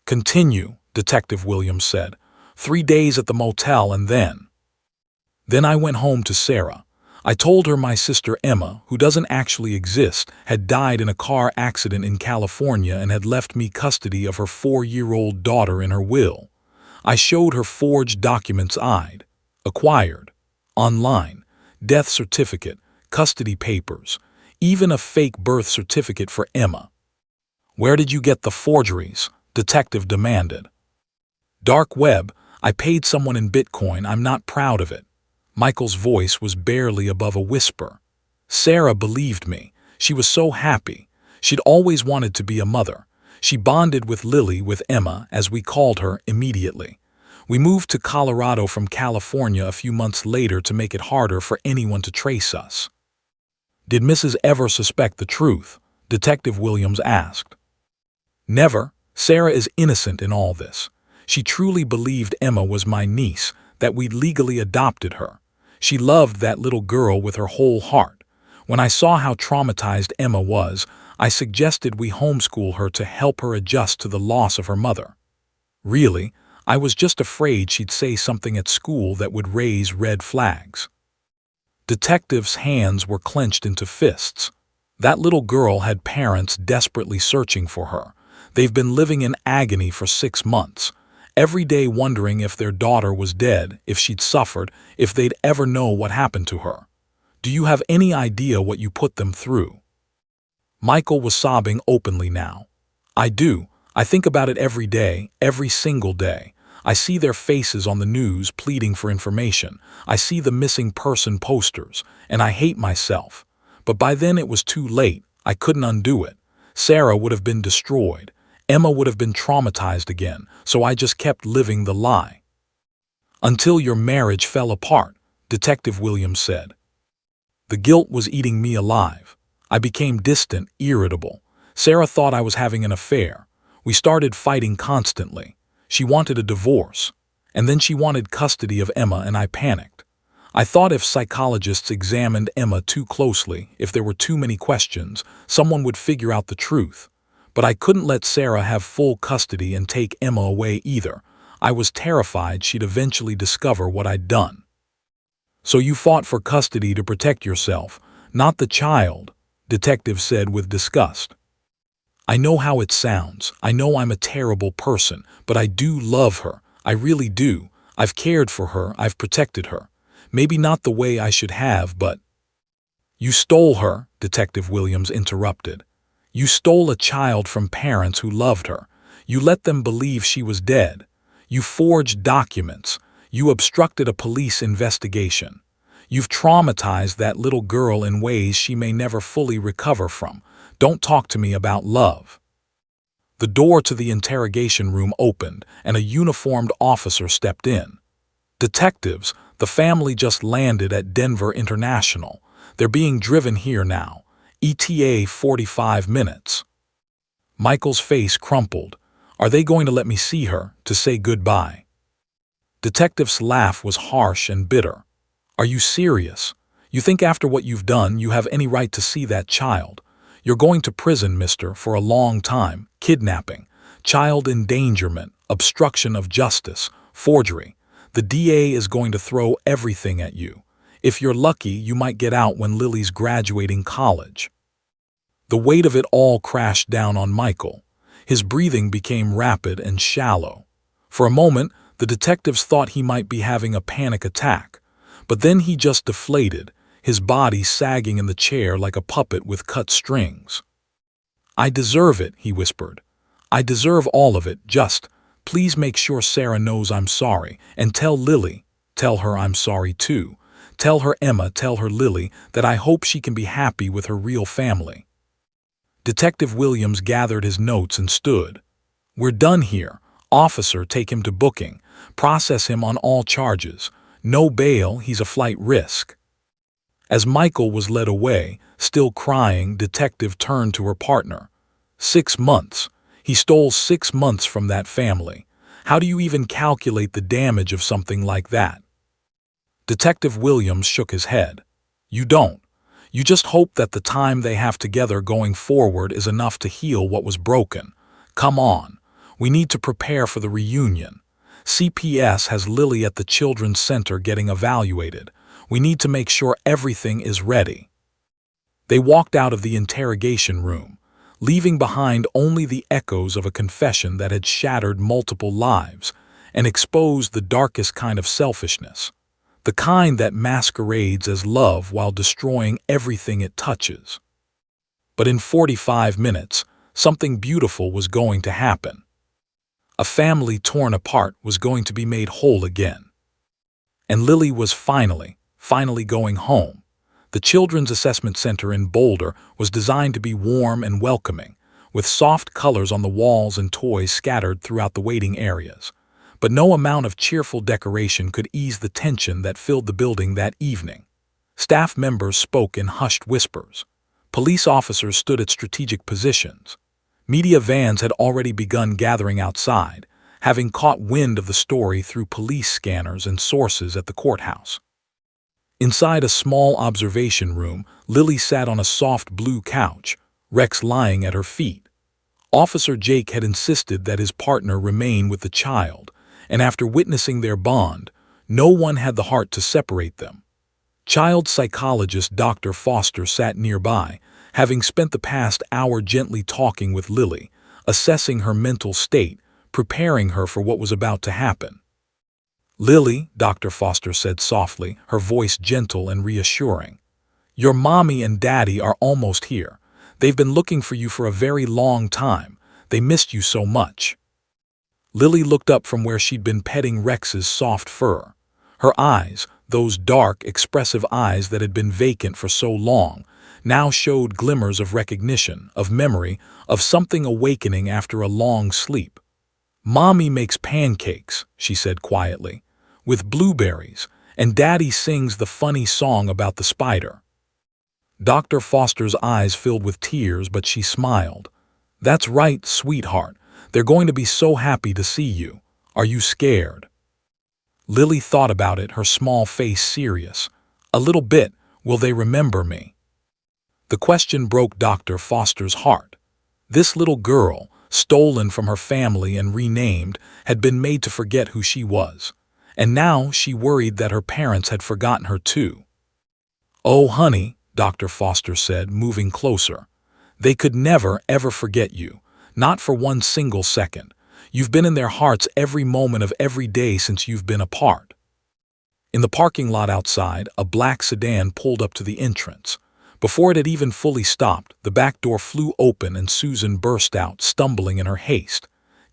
"Continue," Detective Williams said. 3 days at the motel and then I went home to Sarah. I told her my sister Emma, who doesn't actually exist, had died in a car accident in California and had left me custody of her 4-year-old daughter in her will. I showed her forged documents I'd acquired online, death certificate, custody papers, even a fake birth certificate for Emma. "Where did you get the forgeries?" Detective demanded. "Dark web. I paid someone in Bitcoin. I'm not proud of it." Michael's voice was barely above a whisper. Sarah believed me. She was so happy. She'd always wanted to be a mother. She bonded with Lily, with Emma, as we called her, immediately. We moved to Colorado from California a few months later to make it harder for anyone to trace us. "Did Mrs. ever suspect the truth?" Detective Williams asked. "Never. Sarah is innocent in all this. She truly believed Emma was my niece, that we'd legally adopted her. She loved that little girl with her whole heart. When I saw how traumatized Emma was, I suggested we homeschool her to help her adjust to the loss of her mother. Really, I was just afraid she'd say something at school that would raise red flags." Detectives' hands were clenched into fists. That little girl had parents desperately searching for her. They've been living in agony for 6 months. Every day wondering if their daughter was dead, if she'd suffered, if they'd ever know what happened to her. "Do you have any idea what you put them through?" Michael was sobbing openly now. "I do. I think about it every day, every single day. I see their faces on the news pleading for information. I see the missing person posters, and I hate myself. But by then it was too late. I couldn't undo it. Sarah would have been destroyed. Emma would have been traumatized again, so I just kept living the lie." "Until your marriage fell apart," Detective Williams said. "The guilt was eating me alive. I became distant, irritable. Sarah thought I was having an affair. We started fighting constantly. She wanted a divorce. And then she wanted custody of Emma, and I panicked. I thought if psychologists examined Emma too closely, if there were too many questions, someone would figure out the truth. But I couldn't let Sarah have full custody and take Emma away either. I was terrified she'd eventually discover what I'd done." "So you fought for custody to protect yourself, not the child," Detective said with disgust. "I know how it sounds. I know I'm a terrible person, but I do love her. I really do. I've cared for her. I've protected her. Maybe not the way I should have, but—" "You stole her," Detective Williams interrupted. "You stole a child from parents who loved her. You let them believe she was dead. You forged documents. You obstructed a police investigation. You've traumatized that little girl in ways she may never fully recover from. Don't talk to me about love." The door to the interrogation room opened, and a uniformed officer stepped in. "Detectives, the family just landed at Denver International. They're being driven here now. ETA 45 minutes. Michael's face crumpled. "Are they going to let me see her, to say goodbye?" Detective's laugh was harsh and bitter. "Are you serious? You think after what you've done you have any right to see that child? You're going to prison, mister, for a long time. Kidnapping, child endangerment, obstruction of justice, forgery. The DA is going to throw everything at you. If you're lucky, you might get out when Lily's graduating college." The weight of it all crashed down on Michael. His breathing became rapid and shallow. For a moment, the detectives thought he might be having a panic attack. But then he just deflated, his body sagging in the chair like a puppet with cut strings. "I deserve it," he whispered. "I deserve all of it. Just, please make sure Sarah knows I'm sorry. And tell Lily, tell her I'm sorry too. Tell her Emma, tell her Lily, that I hope she can be happy with her real family." Detective Williams gathered his notes and stood. "We're done here. Officer, take him to booking. Process him on all charges. No bail, he's a flight risk." As Michael was led away, still crying, Detective turned to her partner. 6 months. He stole 6 months from that family. How do you even calculate the damage of something like that? Detective Williams shook his head. You don't. You just hope that the time they have together going forward is enough to heal what was broken. Come on. We need to prepare for the reunion. CPS has Lily at the Children's Center getting evaluated. We need to make sure everything is ready. They walked out of the interrogation room, leaving behind only the echoes of a confession that had shattered multiple lives and exposed the darkest kind of selfishness, the kind that masquerades as love while destroying everything it touches. But in 45 minutes, something beautiful was going to happen. A family torn apart was going to be made whole again. And Lily was finally going home. The Children's Assessment Center in Boulder was designed to be warm and welcoming, with soft colors on the walls and toys scattered throughout the waiting areas. But no amount of cheerful decoration could ease the tension that filled the building that evening. Staff members spoke in hushed whispers. Police officers stood at strategic positions. Media vans had already begun gathering outside, having caught wind of the story through police scanners and sources at the courthouse. Inside a small observation room, Lily sat on a soft blue couch, Rex lying at her feet. Officer Jake had insisted that his partner remain with the child, and after witnessing their bond, no one had the heart to separate them. Child psychologist Dr. Foster sat nearby, having spent the past hour gently talking with Lily, assessing her mental state, preparing her for what was about to happen. "Lily," Dr. Foster said softly, her voice gentle and reassuring, "your mommy and daddy are almost here. They've been looking for you for a very long time. They missed you so much." Lily looked up from where she'd been petting Rex's soft fur. Her eyes, those dark, expressive eyes that had been vacant for so long, now showed glimmers of recognition, of memory, of something awakening after a long sleep. "Mommy makes pancakes," she said quietly, "with blueberries, and Daddy sings the funny song about the spider." Dr. Foster's eyes filled with tears, but she smiled. "That's right, sweetheart. They're going to be so happy to see you. Are you scared?" Lily thought about it, her small face serious. "A little bit. Will they remember me?" The question broke Dr. Foster's heart. This little girl, stolen from her family and renamed, had been made to forget who she was. And now she worried that her parents had forgotten her too. "Oh, honey," Dr. Foster said, moving closer. "They could never, ever forget you. Not for one single second. You've been in their hearts every moment of every day since you've been apart." In the parking lot outside, a black sedan pulled up to the entrance. Before it had even fully stopped, the back door flew open and Susan burst out, stumbling in her haste.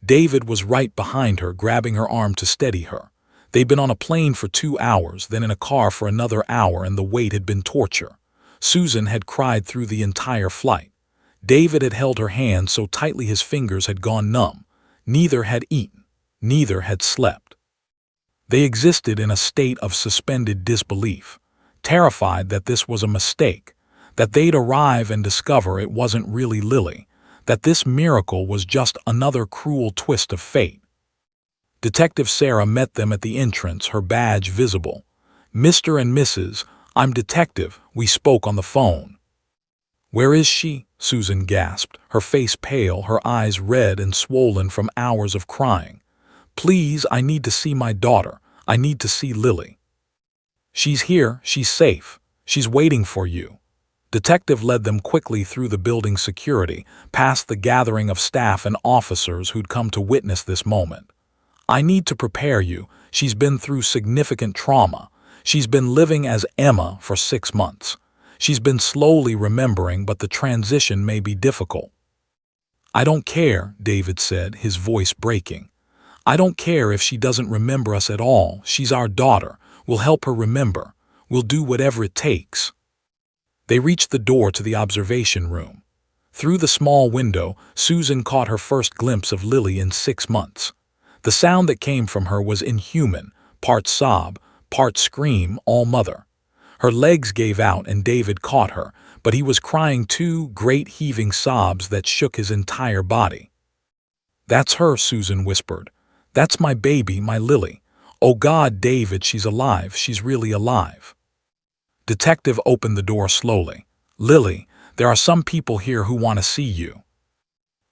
David was right behind her, grabbing her arm to steady her. They'd been on a plane for 2 hours, then in a car for another hour, and the wait had been torture. Susan had cried through the entire flight. David had held her hand so tightly his fingers had gone numb. Neither had eaten. Neither had slept. They existed in a state of suspended disbelief, terrified that this was a mistake, that they'd arrive and discover it wasn't really Lily, that this miracle was just another cruel twist of fate. Detective Sarah met them at the entrance, her badge visible. "Mr. and Mrs., I'm Detective. We spoke on the phone." "Where is she?" Susan gasped, her face pale, her eyes red and swollen from hours of crying. "Please, I need to see my daughter. I need to see Lily." "She's here. She's safe. She's waiting for you." Detective led them quickly through the building's security, past the gathering of staff and officers who'd come to witness this moment. "I need to prepare you. She's been through significant trauma. She's been living as Emma for 6 months. She's been slowly remembering, but the transition may be difficult." "I don't care," David said, his voice breaking. "I don't care if she doesn't remember us at all. She's our daughter. We'll help her remember. We'll do whatever it takes." They reached the door to the observation room. Through the small window, Susan caught her first glimpse of Lily in 6 months. The sound that came from her was inhuman, part sob, part scream, all mother. Her legs gave out and David caught her, but he was crying too, great heaving sobs that shook his entire body. "That's her," Susan whispered. "That's my baby, my Lily. Oh God, David, she's alive, she's really alive." Detective opened the door slowly. "Lily, there are some people here who want to see you."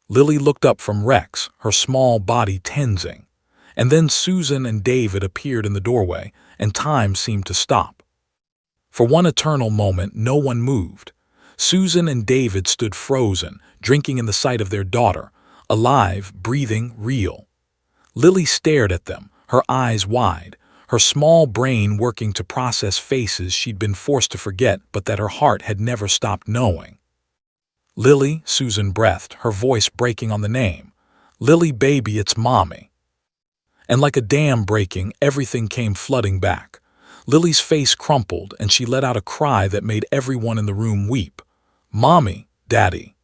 Lily looked up from Rex, her small body tensing. And then Susan and David appeared in the doorway, and time seemed to stop. For one eternal moment, no one moved. Susan and David stood frozen, drinking in the sight of their daughter, alive, breathing, real. Lily stared at them, her eyes wide, her small brain working to process faces she'd been forced to forget but that her heart had never stopped knowing. "Lily," Susan breathed, her voice breaking on the name. "Lily, baby, it's Mommy." And like a dam breaking, everything came flooding back. Lily's face crumpled, and she let out a cry that made everyone in the room weep. "Mommy, Daddy."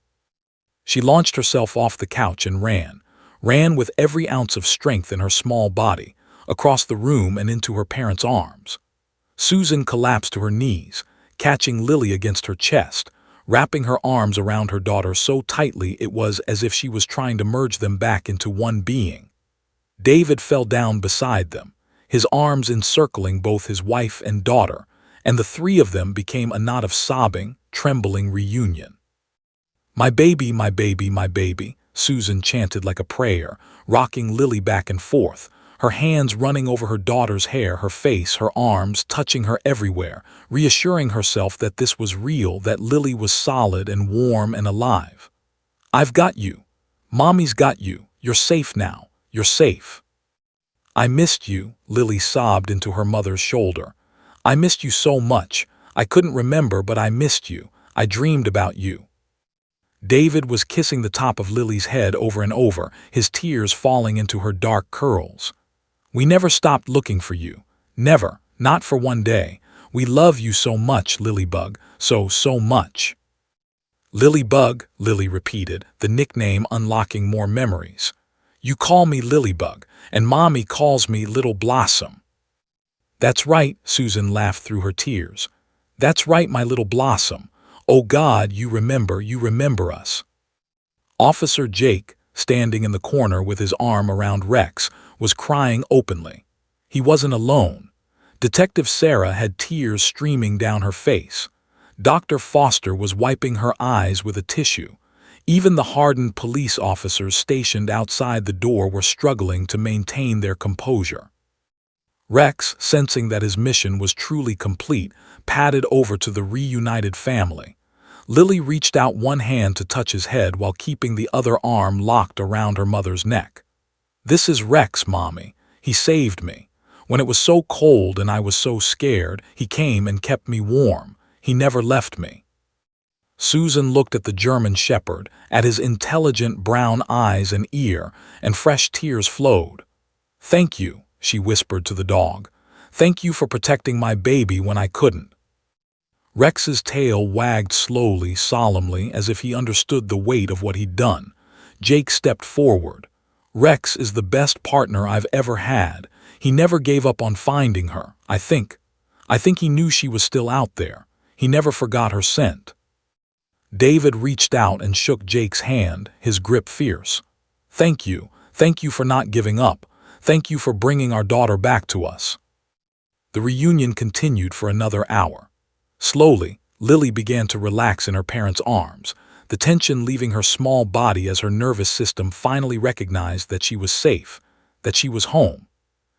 She launched herself off the couch and ran with every ounce of strength in her small body, across the room and into her parents' arms. Susan collapsed to her knees, catching Lily against her chest, wrapping her arms around her daughter so tightly it was as if she was trying to merge them back into one being. David fell down beside them, his arms encircling both his wife and daughter, and the three of them became a knot of sobbing, trembling reunion. "My baby, my baby, my baby," Susan chanted like a prayer, rocking Lily back and forth, her hands running over her daughter's hair, her face, her arms, touching her everywhere, reassuring herself that this was real, that Lily was solid and warm and alive. "I've got you. Mommy's got you. You're safe now. You're safe." "I missed you," Lily sobbed into her mother's shoulder. "I missed you so much. I couldn't remember, but I missed you. I dreamed about you." David was kissing the top of Lily's head over and over, his tears falling into her dark curls. "We never stopped looking for you. Never, not for one day. We love you so much, Lilybug, so much." "Lilybug," Lily repeated, the nickname unlocking more memories. "You call me Lilybug, and Mommy calls me Little Blossom." "That's right," Susan laughed through her tears. "That's right, my little Blossom. Oh God, you remember us." Officer Jake, standing in the corner with his arm around Rex, was crying openly. He wasn't alone. Detective Sarah had tears streaming down her face. Dr. Foster was wiping her eyes with a tissue. Even the hardened police officers stationed outside the door were struggling to maintain their composure. Rex, sensing that his mission was truly complete, padded over to the reunited family. Lily reached out one hand to touch his head while keeping the other arm locked around her mother's neck. "This is Rex, Mommy. He saved me. When it was so cold and I was so scared, he came and kept me warm. He never left me." Susan looked at the German shepherd, at his intelligent brown eyes and ear, and fresh tears flowed. "Thank you," she whispered to the dog. "Thank you for protecting my baby when I couldn't." Rex's tail wagged slowly, solemnly, as if he understood the weight of what he'd done. Jake stepped forward. "Rex is the best partner I've ever had. He never gave up on finding her, I think. I think he knew she was still out there. He never forgot her scent." David reached out and shook Jake's hand, his grip fierce. Thank you for not giving up. Thank you for bringing our daughter back to us." The reunion continued for another hour. Slowly, Lily began to relax in her parents' arms, the tension leaving her small body as her nervous system finally recognized that she was safe, that she was home.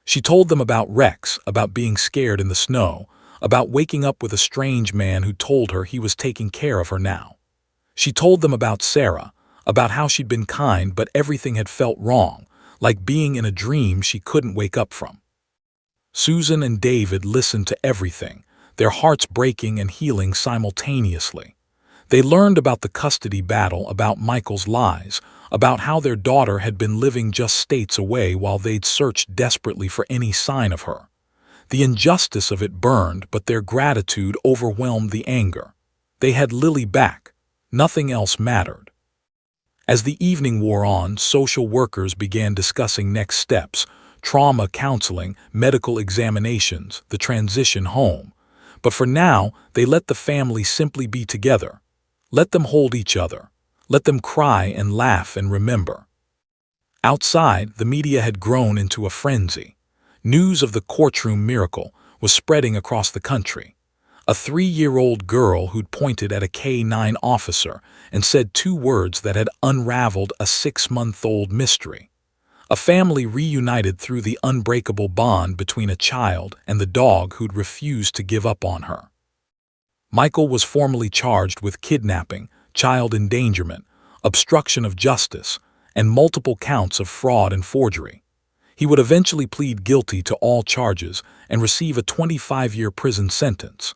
She told them about Rex, about being scared in the snow, about waking up with a strange man who told her he was taking care of her now. She told them about Sarah, about how she'd been kind but everything had felt wrong, like being in a dream she couldn't wake up from. Susan and David listened to everything, their hearts breaking and healing simultaneously. They learned about the custody battle, about Michael's lies, about how their daughter had been living just states away while they'd searched desperately for any sign of her. The injustice of it burned, but their gratitude overwhelmed the anger. They had Lily back. Nothing else mattered. As the evening wore on, social workers began discussing next steps: trauma counseling, medical examinations, the transition home. But for now, they let the family simply be together. Let them hold each other. Let them cry and laugh and remember. Outside, the media had grown into a frenzy. News of the courtroom miracle was spreading across the country. A 3-year-old girl who'd pointed at a K-9 officer and said 2 words that had unraveled a 6-month-old mystery. A family reunited through the unbreakable bond between a child and the dog who'd refused to give up on her. Michael was formally charged with kidnapping, child endangerment, obstruction of justice, and multiple counts of fraud and forgery. He would eventually plead guilty to all charges and receive a 25-year prison sentence.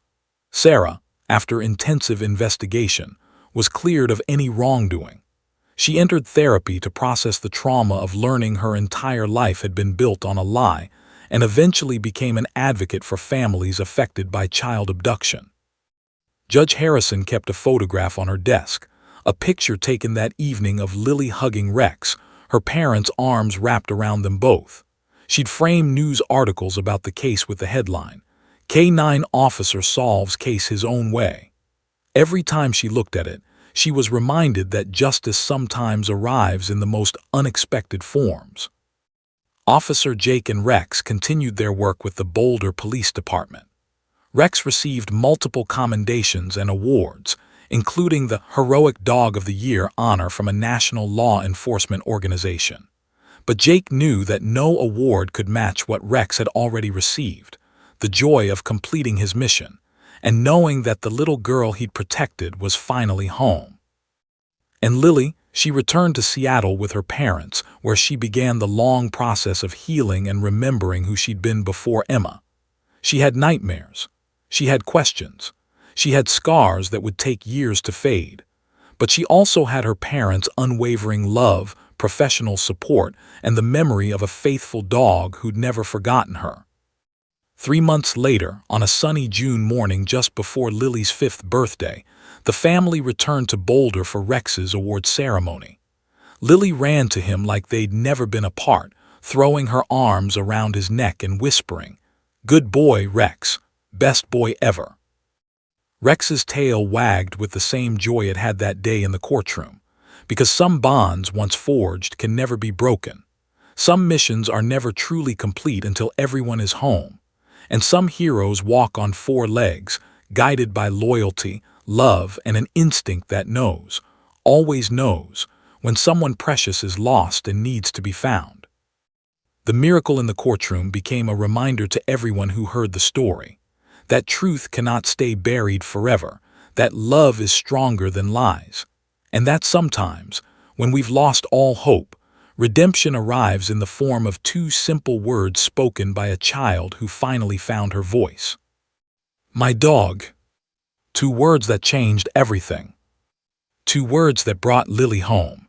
Sarah, after intensive investigation, was cleared of any wrongdoing. She entered therapy to process the trauma of learning her entire life had been built on a lie, and eventually became an advocate for families affected by child abduction. Judge Harrison kept a photograph on her desk, a picture taken that evening of Lily hugging Rex, her parents' arms wrapped around them both. She'd framed news articles about the case with the headline, "K-9 Officer Solves Case His Own Way." Every time she looked at it, she was reminded that justice sometimes arrives in the most unexpected forms. Officer Jake and Rex continued their work with the Boulder Police Department. Rex received multiple commendations and awards, including the Heroic Dog of the Year honor from a national law enforcement organization. But Jake knew that no award could match what Rex had already received: the joy of completing his mission, and knowing that the little girl he'd protected was finally home. And Lily, she returned to Seattle with her parents, where she began the long process of healing and remembering who she'd been before Emma. She had nightmares. She had questions. She had scars that would take years to fade. But she also had her parents' unwavering love, professional support, and the memory of a faithful dog who'd never forgotten her. 3 months later, on a sunny June morning just before Lily's 5th birthday, the family returned to Boulder for Rex's award ceremony. Lily ran to him like they'd never been apart, throwing her arms around his neck and whispering, "Good boy, Rex. Best boy ever." Rex's tail wagged with the same joy it had that day in the courtroom, because some bonds once forged can never be broken. Some missions are never truly complete until everyone is home. And some heroes walk on 4 legs, guided by loyalty, love, and an instinct that knows, always knows, when someone precious is lost and needs to be found. The miracle in the courtroom became a reminder to everyone who heard the story: that truth cannot stay buried forever, that love is stronger than lies, and that sometimes, when we've lost all hope, redemption arrives in the form of 2 simple words spoken by a child who finally found her voice. My dog. 2 words that changed everything. 2 words that brought Lily home.